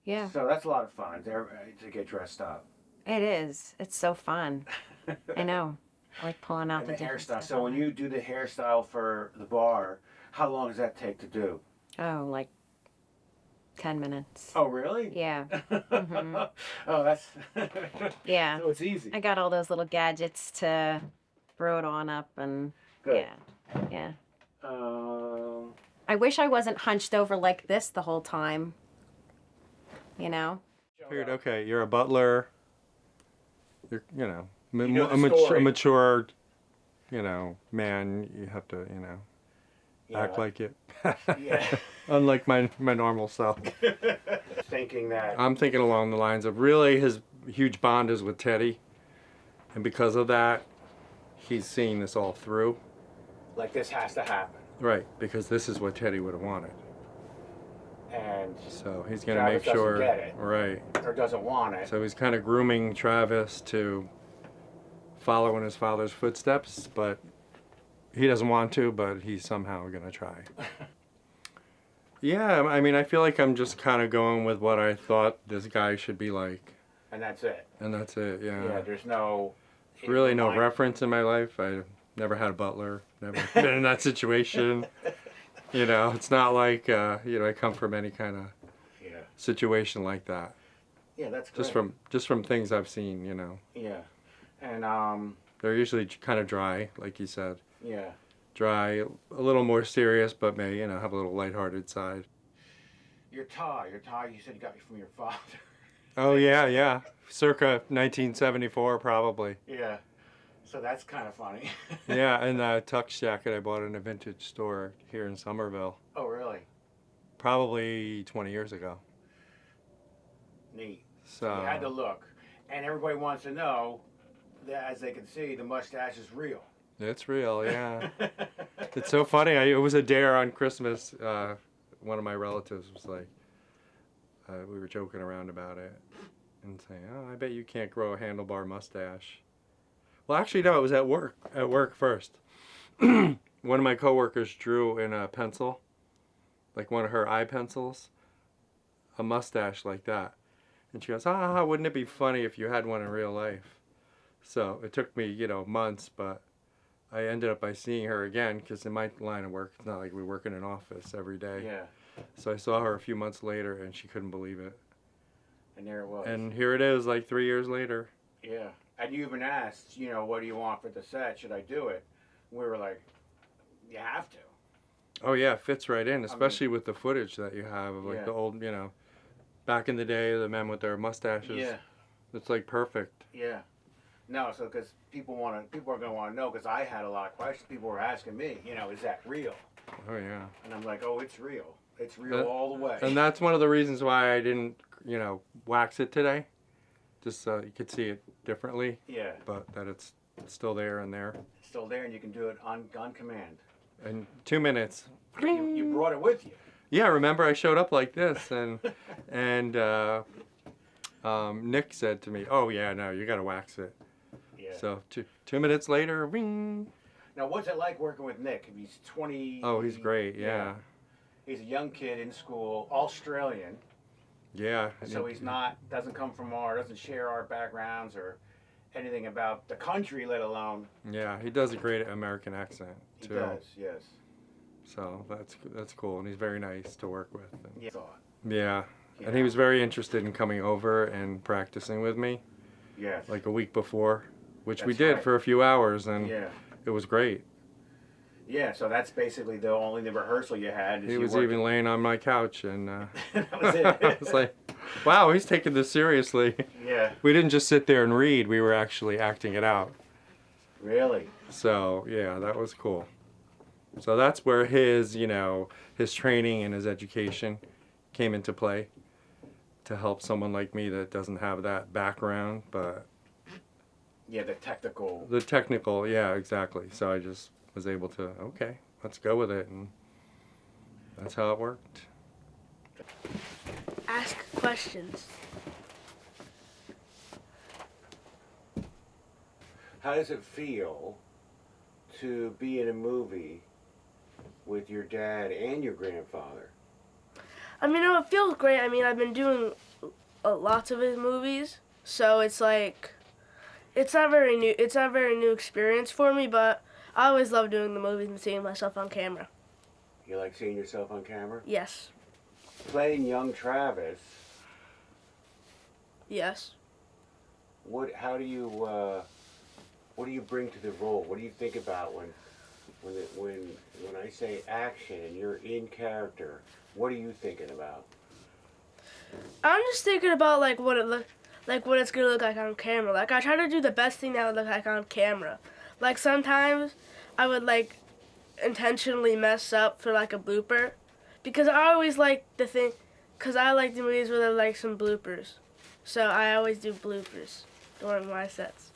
Yeah. So that's a lot of fun to get dressed up. It is. It's so fun. I know. I like pulling out And the different hairstyle. stuff. So when you do the hairstyle for the bar, how long does that take to do? Oh, like 10 minutes. Oh, really? Yeah. Mm-hmm. Oh, that's... Yeah. So it's easy. I got all those little gadgets to throw it on up and... Good. Yeah. I wish I wasn't hunched over like this the whole time. You know? Figured, okay, you're a butler. You're, a story. mature, man. You have to, act like it. Yeah. Unlike my normal self. Thinking that... I'm thinking along the lines of really his huge bond is with Teddy. And because of that, he's seeing this all through. Like this has to happen. Right, because this is what Teddy would have wanted. And so he's going to Travis make sure, doesn't get it, right? Or doesn't want it. So he's kind of grooming Travis to follow in his father's footsteps, but he doesn't want to, but he's somehow going to try. Yeah, I mean, I feel like I'm just kind of going with what I thought this guy should be like. And that's it. And that's it, yeah. Yeah, there's no... Really no reference in my life. I never had a butler, never been in that situation. It's not like, I come from any kind of situation like that. Yeah, that's great. Just from things I've seen, Yeah. And, they're usually kind of dry, like you said. Yeah. Dry, a little more serious, but may, have a little lighthearted side. Your tie, you said you got me from your father. Oh, yeah. Circa 1974, probably. Yeah. So that's kind of funny. Yeah, and a tux jacket I bought in a vintage store here in Somerville. Oh, really? Probably 20 years ago. Neat. So you had to look. And everybody wants to know that, as they can see, the mustache is real. It's real, yeah. It's so funny. It was a dare on Christmas. One of my relatives was like, we were joking around about it and saying, oh, I bet you can't grow a handlebar mustache. Well, actually, no, it was at work first. One of my coworkers drew in a pencil, like one of her eye pencils, a mustache like that. And she goes, wouldn't it be funny if you had one in real life? So it took me, months, but I ended up by seeing her again, because in my line of work, it's not like we work in an office every day. Yeah. So I saw her a few months later, and she couldn't believe it. And there it was. And here it is, like 3 years later. Yeah. And you even asked, what do you want for the set? Should I do it? We were like, you have to. Oh, yeah, it fits right in, especially with the footage that you have of, like, the old, back in the day, the men with their mustaches. Yeah. It's like perfect. Yeah. No, so because people are gonna want to know, because I had a lot of questions. People were asking me, is that real? Oh yeah. And I'm like, oh, it's real. It's real all the way. And that's one of the reasons why I didn't, wax it today, just so you could see it differently. Yeah. But that it's still there and there. It's still there, and you can do it on command. In 2 minutes. You brought it with you. Yeah, remember I showed up like this, and Nick said to me, "Oh yeah, no, you gotta wax it." Yeah. So 2 minutes later, ring. Now, what's it like working with Nick? He's 20. Oh, he's great. Yeah. He's a young kid in school, Australian. Yeah. So he's doesn't come from doesn't share our backgrounds or anything about the country, let alone. Yeah, he does a great American accent too. He does, yes. So that's cool, and he's very nice to work with. And, yeah. And he was very interested in coming over and practicing with me. Yes. Like a week before, which we That's did right. for a few hours, and Yeah. it was great. Yeah, so that's basically the rehearsal you had. He was even laying on my couch, and that was it. I was like, wow, he's taking this seriously. Yeah. We didn't just sit there and read, we were actually acting it out. Really? So, yeah, that was cool. So that's where his training and his education came into play to help someone like me that doesn't have that background, but... Yeah, the technical... The technical, yeah, exactly. So I just was able to, okay, let's go with it, and that's how it worked. Ask questions. How does it feel to be in a movie with your dad and your grandfather? I mean, it feels great. I mean, I've been doing lots of his movies, so it's like, it's not very new. It's not a very new experience for me, but I always love doing the movies and seeing myself on camera. You like seeing yourself on camera? Yes. Playing young Travis. Yes. What do you bring to the role? What do you think about when I say action and you're in character? What are you thinking about? I'm just thinking about what it's gonna look like on camera. Like, I try to do the best thing that would look like on camera. Like, sometimes I would intentionally mess up for a blooper, because I always like the movies where there's some bloopers. So I always do bloopers during my sets.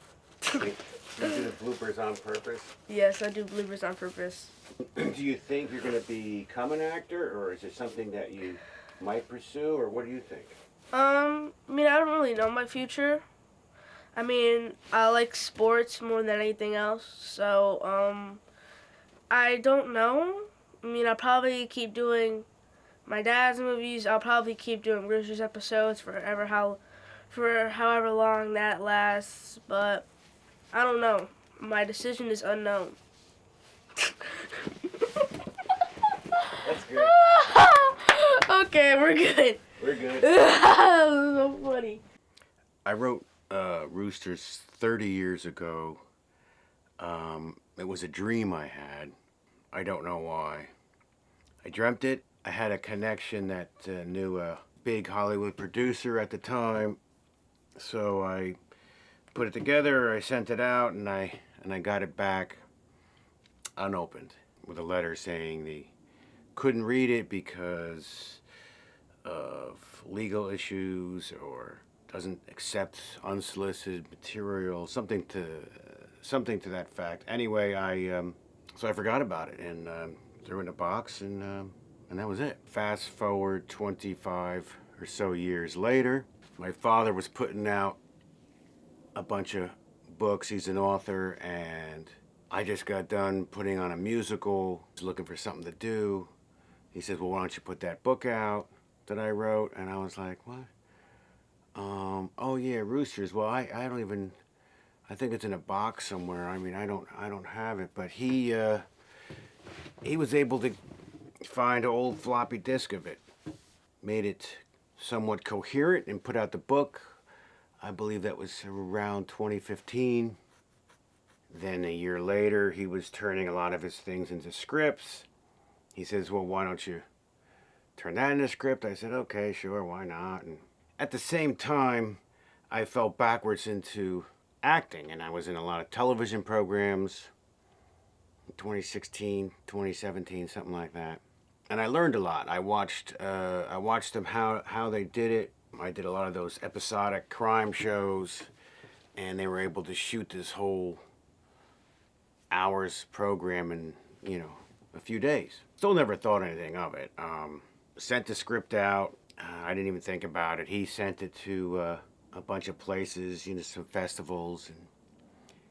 You do the bloopers on purpose? Yes, I do bloopers on purpose. Do you think you're going to become an actor, or is it something that you might pursue, or what do you think? I mean, I don't really know my future. I mean, I like sports more than anything else, so, I don't know. I mean, I'll probably keep doing my dad's movies. I'll probably keep doing Roosters episodes for however long that lasts, but I don't know. My decision is unknown. That's good. Okay, we're good. We're good. That was so funny. I wrote Roosters 30 years ago. It was a dream I had. I don't know why. I dreamt it. I had a connection that knew a big Hollywood producer at the time. So I put it together, I sent it out, and I got it back unopened with a letter saying they couldn't read it because of legal issues or doesn't accept unsolicited material, something to that fact. Anyway, so I forgot about it and threw it in a box, and that was it. Fast forward 25 or so years later, my father was putting out a bunch of books. He's an author, and I just got done putting on a musical, looking for something to do. He said, well, why don't you put that book out that I wrote? And I was like, what? Oh yeah, Roosters. Well, I think it's in a box somewhere. I mean, I don't have it, but he was able to find an old floppy disk of it, made it somewhat coherent, and put out the book. I believe that was around 2015. Then a year later, he was turning a lot of his things into scripts. He says, well, why don't you turn that into a script? I said, okay, sure, why not? And at the same time, I fell backwards into acting, and I was in a lot of television programs, 2016, 2017, something like that. And I learned a lot. I watched them how they did it. I did a lot of those episodic crime shows, and they were able to shoot this whole hours program in, you know, a few days. Still never thought anything of it. Sent the script out. I didn't even think about it. He sent it to a bunch of places, you know, some festivals, and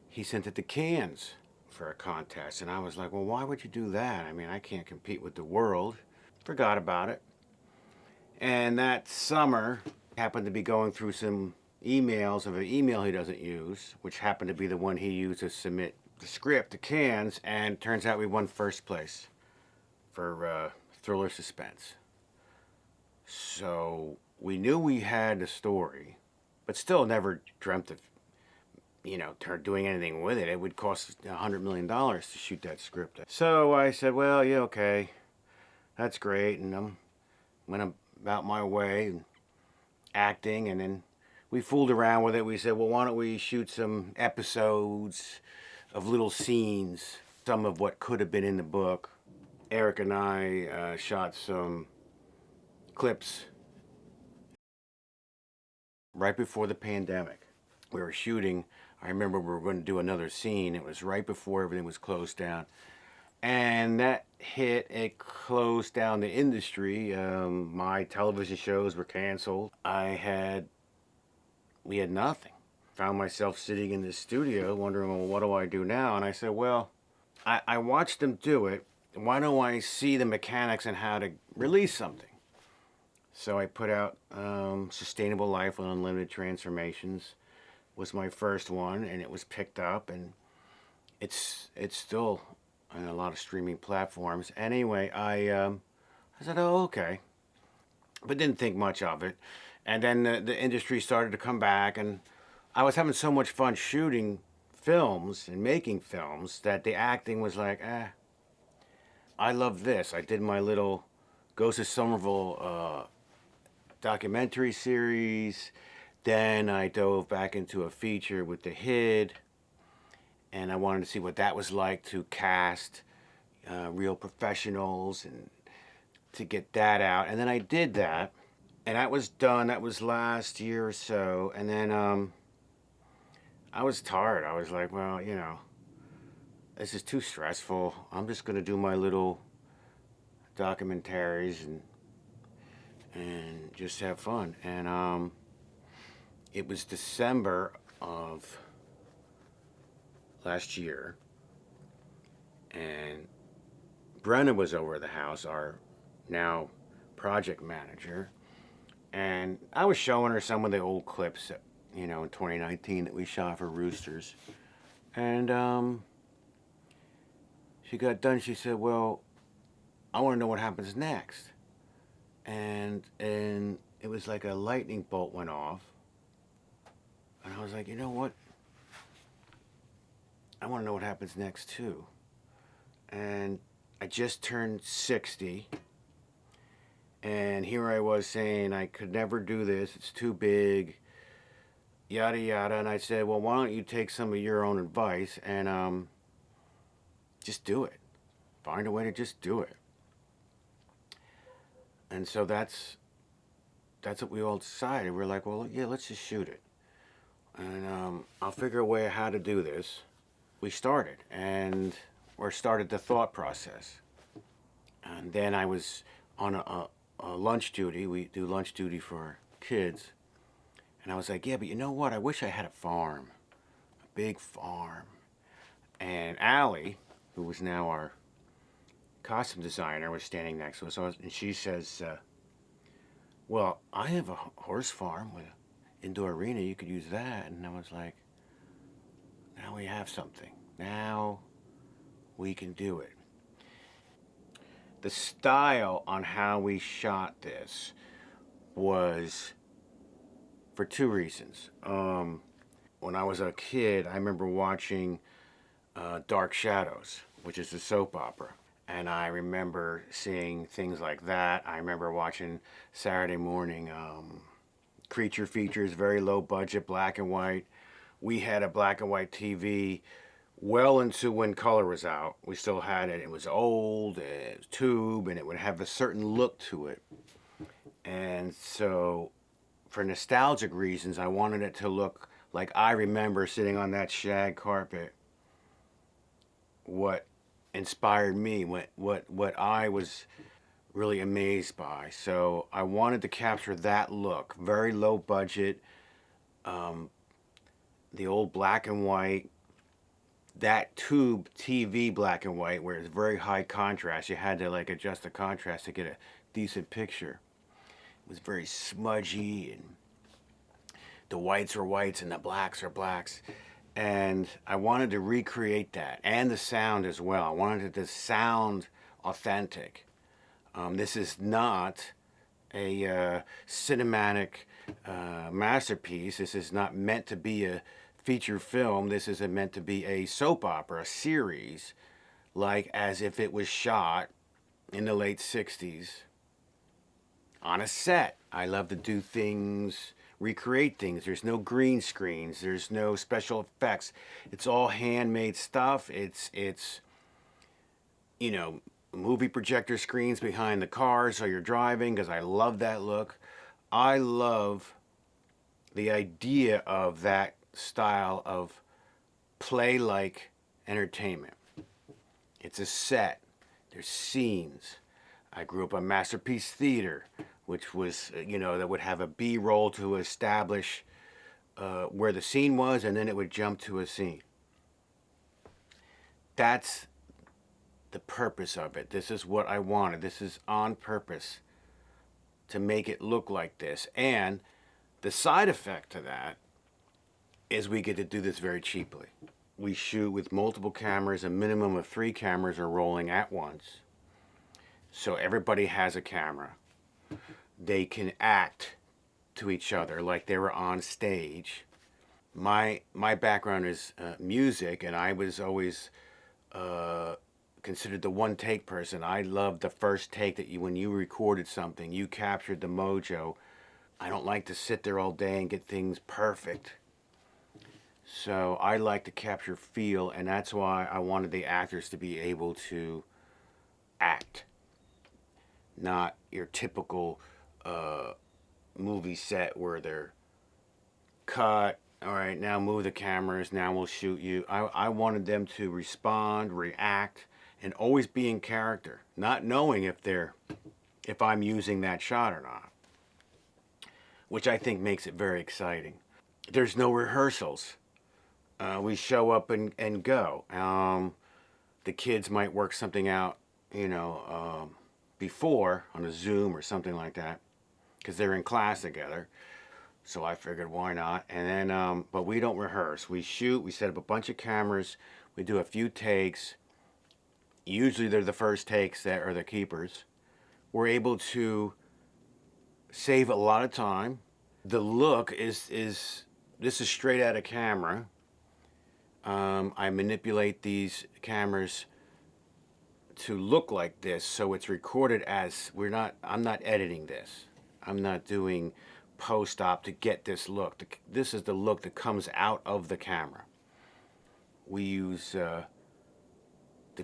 he sent it to Cannes for a contest. And I was like, well, why would you do that? I mean, I can't compete with the world. Forgot about it. And that summer, happened to be going through some emails of an email he doesn't use, which happened to be the one he used to submit the script to Cannes, and turns out we won first place for thriller suspense. So we knew we had a story, but still never dreamt of, you know, doing anything with it. It would cost $100 million to shoot that script. So I said, well, yeah, okay, that's great. And I went about my way, acting, and then we fooled around with it. We said, well, why don't we shoot some episodes of little scenes, some of what could have been in the book. Eric and I shot some clips right before the pandemic. We were shooting, I remember we were going to do another scene. It was right before everything was closed down. And that hit, it closed down the industry. My television shows were canceled. We had nothing. Found myself sitting in this studio wondering, well, what do I do now? And I said, well, I watched them do it. Why don't I see the mechanics and how to release something? So I put out Sustainable Life with Unlimited Transformations was my first one, and it was picked up, and it's still on a lot of streaming platforms. Anyway, I said, oh, okay, but didn't think much of it. And then the industry started to come back, and I was having so much fun shooting films and making films that the acting was like, I love this. I did my little Ghost of Somerville documentary series. Then I dove back into a feature with The Hid, and I wanted to see what that was like to cast real professionals and to get that out. And then I did that, and that was done. That was last year or so. And then I was tired. I was like, well, you know, this is too stressful. I'm just going to do my little documentaries and just have fun. And it was December of last year, and Brenna was over at the house, our now project manager, and I was showing her some of the old clips that, you know, in 2019 that we shot for Roosters. And she got done. She said, well, I want to know what happens next. And it was like a lightning bolt went off. And I was like, you know what? I want to know what happens next, too. And I just turned 60. And here I was saying I could never do this. It's too big. Yada, yada. And I said, well, why don't you take some of your own advice and just do it. Find a way to just do it. And so that's what we all decided. We're like, well, yeah, let's just shoot it. And I'll figure a way how to do this. We started, or started the thought process. And then I was on a lunch duty. We do lunch duty for our kids. And I was like, yeah, but you know what? I wish I had a farm, a big farm. And Allie, who was now our costume designer, was standing next to us. And she says, well, I have a horse farm with an indoor arena. You could use that. And I was like, now we have something. Now we can do it. The style on how we shot this was for two reasons. When I was a kid, I remember watching Dark Shadows, which is a soap opera. And I remember seeing things like that. I remember watching Saturday morning creature features, very low budget, black and white. We had a black and white TV well into when color was out. We still had it. It was old, it was tube, and it would have a certain look to it. And so, for nostalgic reasons, I wanted it to look like I remember sitting on that shag carpet. What inspired me, what I was really amazed by. So I wanted to capture that look, very low budget, the old black and white, that tube TV black and white where it's very high contrast. You had to like adjust the contrast to get a decent picture. It was very smudgy, and the whites are whites and the blacks are blacks. And I wanted to recreate that, and the sound as well. I wanted it to sound authentic. This is not a cinematic masterpiece. This is not meant to be a feature film. This is meant to be a soap opera, a series, like as if it was shot in the late 60s on a set. I love to do things, recreate things. There's no green screens. There's no special effects. It's all handmade stuff. It's you know, movie projector screens behind the cars so you're driving, because I love that look. I love the idea of that style of play-like entertainment. It's a set. There's scenes. I grew up on Masterpiece Theater, which was, you know, that would have a B-roll to establish where the scene was, and then it would jump to a scene. That's the purpose of it. This is what I wanted. This is on purpose to make it look like this. And the side effect to that is we get to do this very cheaply. We shoot with multiple cameras. A minimum of 3 cameras are rolling at once. So everybody has a camera. They can act to each other like they were on stage. My background is music, and I was always considered the one-take person. I loved the first take that when you recorded something, you captured the mojo. I don't like to sit there all day and get things perfect. So I like to capture feel, and that's why I wanted the actors to be able to act. Not your typical movie set where they're cut, all right, now move the cameras, now we'll shoot you. I wanted them to respond, react, and always be in character, not knowing if I'm using that shot or not, which I think makes it very exciting. There's no rehearsals. We show up and go. The kids might work something out, you know, before on a Zoom or something like that, because they're in class together. So I figured, why not? And then, but we don't rehearse. We shoot, we set up a bunch of cameras, we do a few takes. Usually they're the first takes that are the keepers. We're able to save a lot of time. The look is this is straight out of camera. I manipulate these cameras to look like this, so it's recorded as I'm not editing this. I'm not doing post-op to get this look. This is the look that comes out of the camera. We use the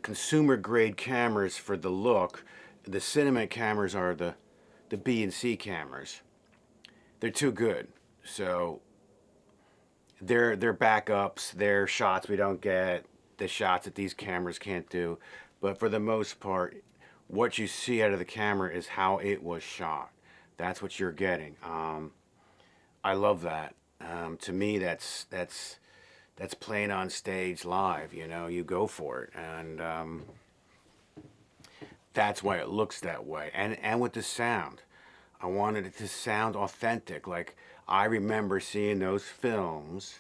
consumer grade cameras for the look. The cinema cameras are the B and C cameras. They're too good. So they're backups, they're shots we don't get, the shots that these cameras can't do. But for the most part, what you see out of the camera is how it was shot. That's what you're getting. I love that. To me, that's playing on stage live. You know, you go for it, and that's why it looks that way. And with the sound, I wanted it to sound authentic. Like I remember seeing those films.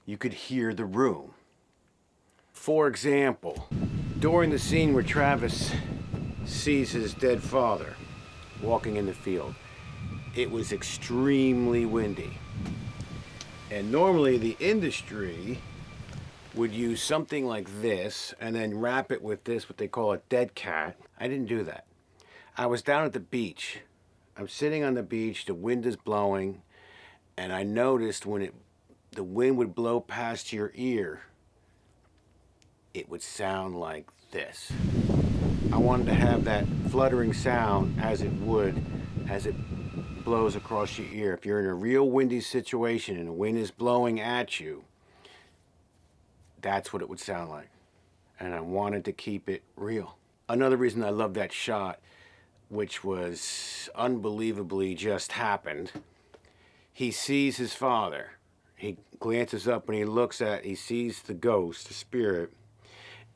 You could hear the room. For example, during the scene where Travis sees his dead father walking in the field, it was extremely windy. And normally the industry would use something like this and then wrap it with this, what they call a dead cat. I didn't do that. I was down at the beach. I'm sitting on the beach, the wind is blowing, And I noticed when the wind would blow past your ear, it would sound like this. I wanted to have that fluttering sound as it blows across your ear. If you're in a real windy situation and the wind is blowing at you, that's what it would sound like. And I wanted to keep it real. Another reason I love that shot, which was unbelievably just happened, he sees his father. He glances up and he sees the ghost, the spirit,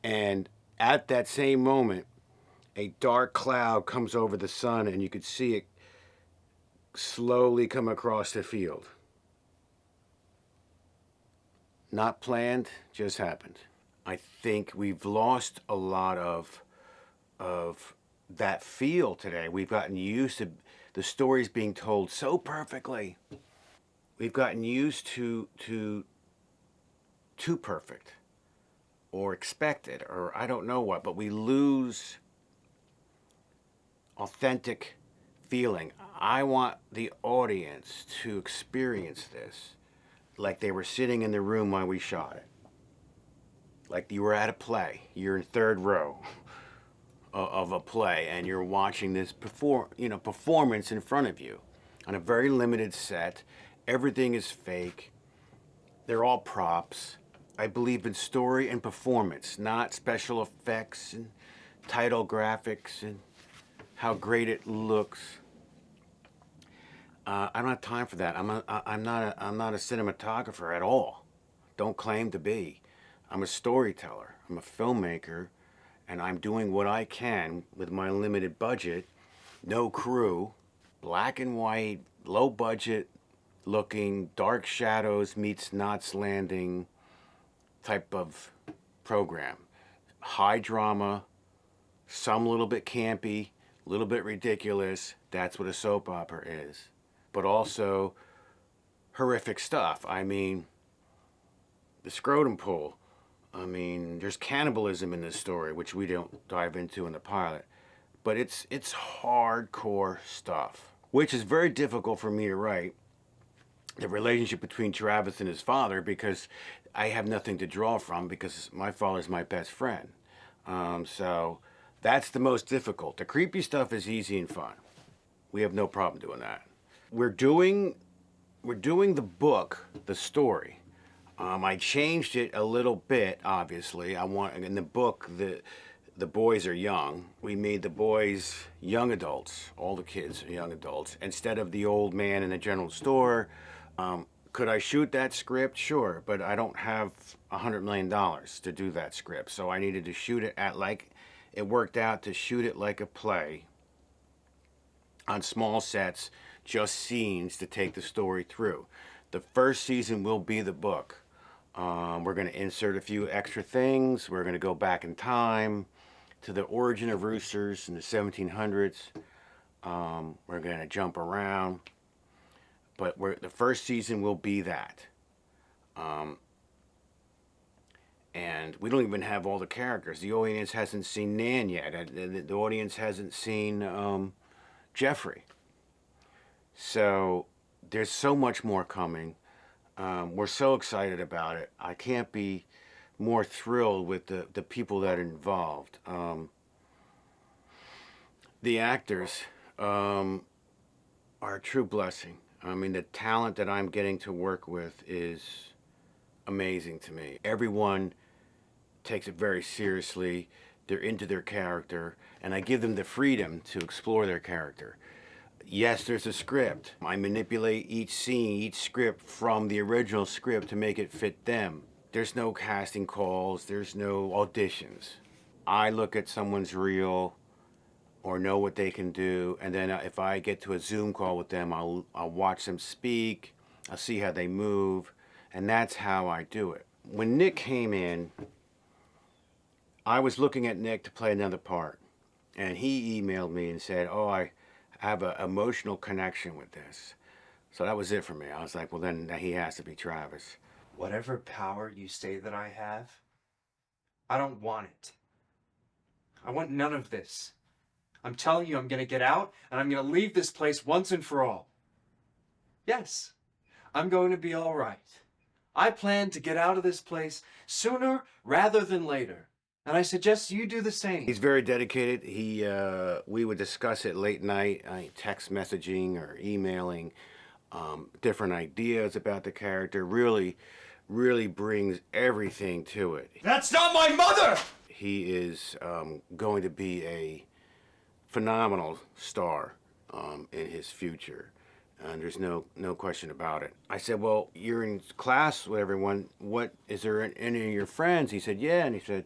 and at that same moment, a dark cloud comes over the sun and you could see it slowly come across the field. Not planned, just happened. I think we've lost a lot of that feel today. We've gotten used to the stories being told so perfectly. We've gotten used to too perfect or expected or I don't know what, but we lose authentic feeling. I want the audience to experience this like they were sitting in the room while we shot it. Like you were at a play. You're in third row of a play and you're watching this performance in front of you on a very limited set. Everything is fake. They're all props. I believe in story and performance, not special effects and title graphics and how great it looks. I don't have time for that. I'm not a cinematographer at all. Don't claim to be. I'm a storyteller. I'm a filmmaker, and I'm doing what I can with my limited budget, no crew, black and white, low budget looking, dark shadows meets Knots Landing type of program. High drama, some little bit campy, a little bit ridiculous. That's what a soap opera is. But also horrific stuff. I mean, the scrotum pull. I mean, there's cannibalism in this story, which we don't dive into in the pilot. But it's hardcore stuff, which is very difficult for me to write. The relationship between Travis and his father, because I have nothing to draw from, because my father's my best friend. So that's the most difficult. The creepy stuff is easy and fun. We have no problem doing that. We're doing the book, the story. I changed it a little bit, obviously. In the book, the boys are young. We made the boys young adults. All the kids are young adults. Instead of the old man in the general store. Could I shoot that script? Sure, but I don't have $100 million to do that script. So I needed to shoot it it worked out to shoot it like a play on small sets, just scenes to take the story through. The first season will be the book. We're going to insert a few extra things. We're going to go back in time to the origin of Roosters in the 1700s. We're going to jump around. But the first season will be that. And we don't even have all the characters. The audience hasn't seen Nan yet. The audience hasn't seen Jeffrey. So there's so much more coming. We're so excited about it. I can't be more thrilled with the people that are involved. The actors are a true blessing. I mean, the talent that I'm getting to work with is amazing to me. Everyone takes it very seriously. They're into their character, and I give them the freedom to explore their character. Yes, there's a script. I manipulate each scene, each script from the original script to make it fit them. There's no casting calls. There's no auditions. I look at someone's reel or know what they can do, and then if I get to a Zoom call with them, I'll watch them speak. I'll see how they move, and that's how I do it. When Nick came in, I was looking at Nick to play another part, and he emailed me and said, "Oh, I have an emotional connection with this." So that was it for me. I was like, well, then he has to be Travis. Whatever power you say that I have, I don't want it. I want none of this. I'm telling you, I'm gonna get out and I'm gonna leave this place once and for all. Yes, I'm going to be all right. I plan to get out of this place sooner rather than later. And I suggest you do the same. He's very dedicated. We would discuss it late night, text messaging or emailing, different ideas about the character. Really brings everything to it. That's not my mother! He is going to be a phenomenal star in his future. And there's no question about it. I said, well, you're in class with everyone. What, is there any of your friends? He said, yeah. And he said,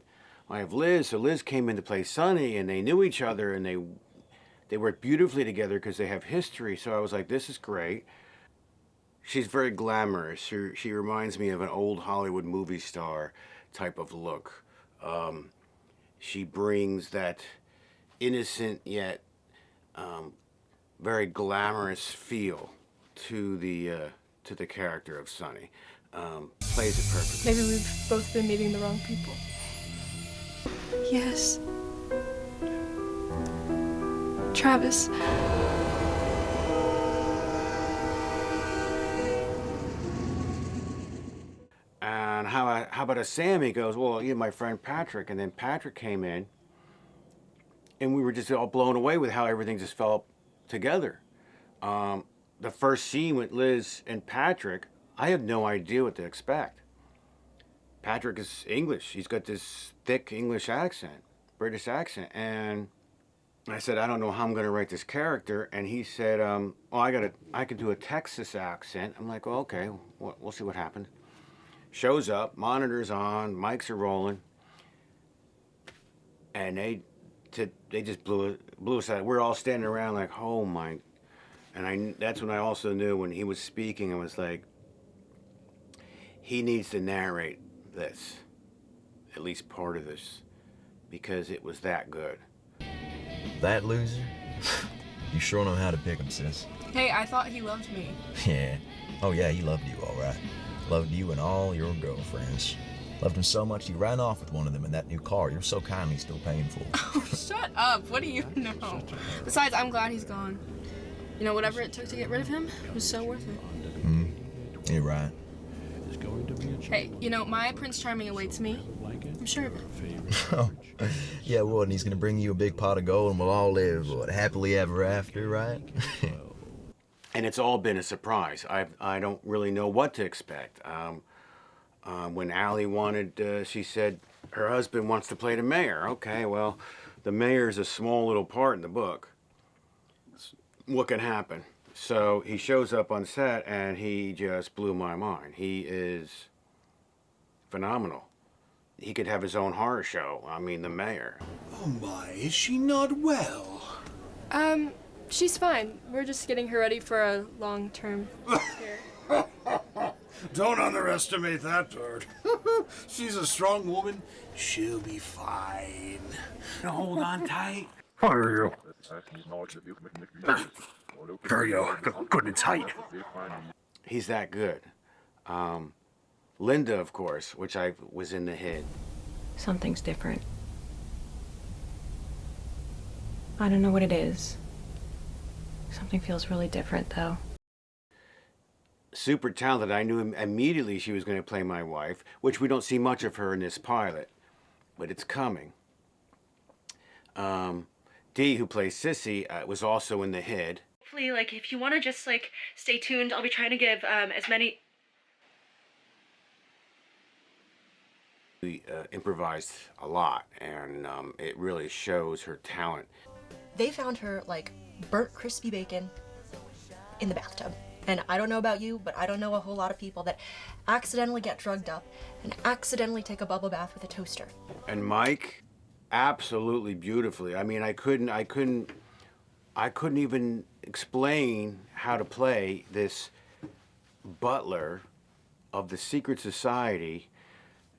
I have Liz. So Liz came in to play Sonny, and they knew each other, and they worked beautifully together because they have history. So I was like, this is great. She's very glamorous. She reminds me of an old Hollywood movie star type of look. She brings that innocent yet very glamorous feel to the character of Sonny. Plays it perfectly. Maybe we've both been meeting the wrong people. Yes. Travis. And how about a Sam? He goes, well, you know, my friend Patrick. And then Patrick came in, and we were just all blown away with how everything just fell together. The first scene with Liz and Patrick, I have no idea what to expect. Patrick is English. He's got this thick English accent, British accent. And I said, I don't know how I'm going to write this character. And he said, well, I could do a Texas accent. I'm like, well, okay, we'll see what happens. Shows up, monitors on, mics are rolling. And they just blew us out. We're all standing around like, oh my. And that's when I also knew when he was speaking, I was like, he needs to narrate this, at least part of this, because it was that good. That loser? You sure know how to pick him, sis. Hey, I thought he loved me. Yeah. Oh yeah, he loved you, all right. Loved you and all your girlfriends. Loved him so much he ran off with one of them in that new car you're so kindly still paying for. Oh, shut up. What do you know? Besides, I'm glad he's gone. You know, whatever it took to get rid of him, it was so worth it. You're right. Hey, you know, my Prince Charming awaits me. I'm sure of it. Oh, yeah, well, and he's gonna bring you a big pot of gold and we'll all live, what, happily ever after, right? And it's all been a surprise. I don't really know what to expect. When Allie wanted, she said her husband wants to play the mayor. Okay, well, the mayor's a small little part in the book. What can happen? So he shows up on set and he just blew my mind. He is phenomenal. He could have his own horror show. I mean, the mayor. Oh my, is she not well? She's fine. We're just getting her ready for a long-term care. Don't underestimate that bird. She's a strong woman. She'll be fine. Hold on tight. What are you? Very good and tight. He's that good. Linda, of course, which I was in the head. Something's different. I don't know what it is. Something feels really different, though. Super talented. I knew immediately she was going to play my wife, which we don't see much of her in this pilot, but it's coming. Dee, who plays Sissy, was also in the head. Hopefully, like, if you want to just, like, stay tuned, I'll be trying to give as many... We improvised a lot, and it really shows her talent. They found her, like, burnt crispy bacon in the bathtub. And I don't know about you, but I don't know a whole lot of people that accidentally get drugged up and accidentally take a bubble bath with a toaster. And Mike, absolutely beautifully. I mean, I couldn't even explain how to play this butler of the secret society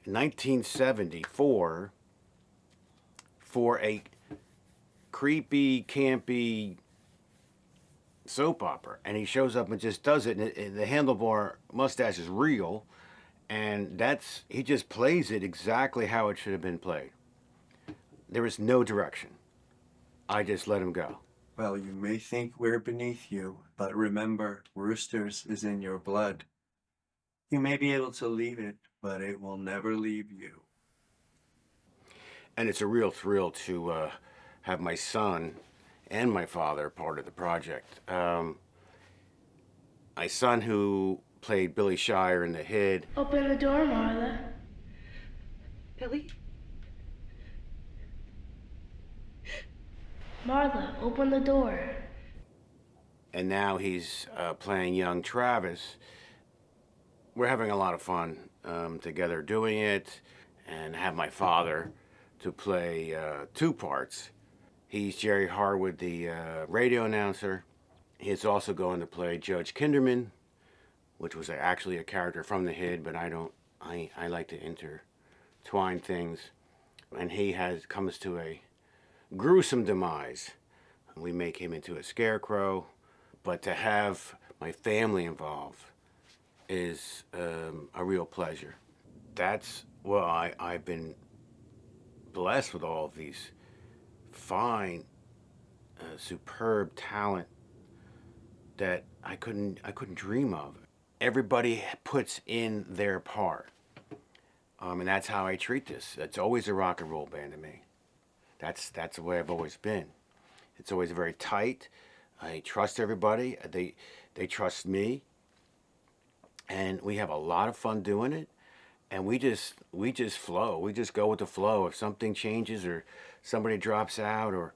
in 1974 for a creepy, campy soap opera. And he shows up and just does it, and the handlebar mustache is real, and he just plays it exactly how it should have been played. There was no direction. I just let him go. Well, you may think we're beneath you, but remember, Roosters is in your blood. You may be able to leave it, but it will never leave you. And it's a real thrill to have my son and my father part of the project. My son, who played Billy Shire in The Hid. Open the door, Marla. Billy? Marla, open the door. And now he's playing young Travis. We're having a lot of fun together doing it, and have my father to play 2 parts. He's Jerry Harwood, the radio announcer. He's also going to play Judge Kinderman, which was actually a character from The Hid, but I like to intertwine things. And he comes to a gruesome demise. We make him into a scarecrow, but to have my family involved is a real pleasure. That's why I've been blessed with all of these fine, superb talent that I couldn't dream of. Everybody puts in their part, and that's how I treat this. It's always a rock and roll band to me. That's the way I've always been. It's always very tight. I trust everybody. They trust me, and we have a lot of fun doing it. And we just flow. We just go with the flow. If something changes or somebody drops out or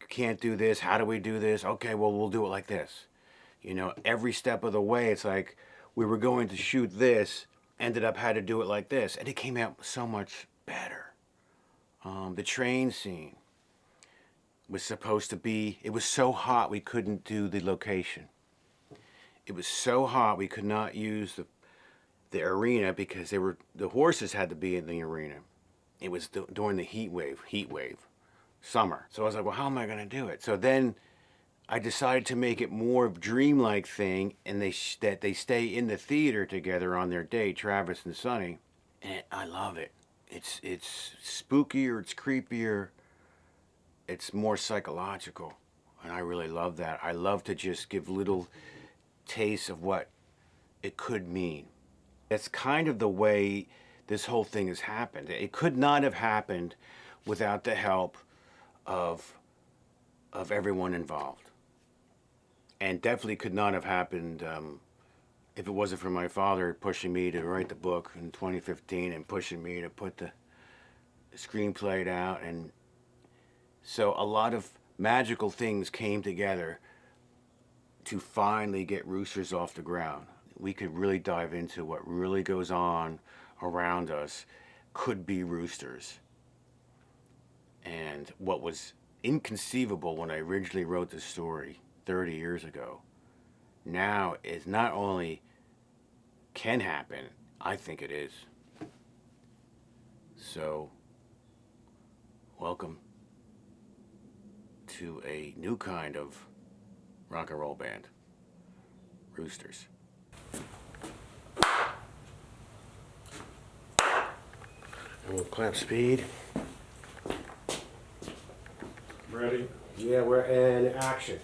can't do this, how do we do this? Okay, well, we'll do it like this. You know, every step of the way, it's like we were going to shoot this, ended up had to do it like this, and it came out so much better. The train scene was supposed to be, it was so hot we couldn't do the location. It was so hot we could not use the arena because the horses had to be in the arena. It was during the heat wave, summer. So I was like, well, how am I going to do it? So then I decided to make it more of a dreamlike thing, and that they stay in the theater together on their date, Travis and Sonny. And I love it. It's spookier, it's creepier, it's more psychological, and I really love that. I love to just give little tastes of what it could mean. That's kind of the way this whole thing has happened. It could not have happened without the help of everyone involved. And definitely could not have happened if it wasn't for my father pushing me to write the book in 2015 and pushing me to put the screenplay out. And so a lot of magical things came together to finally get Roosters off the ground. We could really dive into what really goes on around us could be Roosters. And what was inconceivable when I originally wrote this story 30 years ago, now is not only can happen, I think it is. So, welcome to a new kind of rock and roll band, Roosters. And we'll clamp speed. Ready? Yeah, we're in action.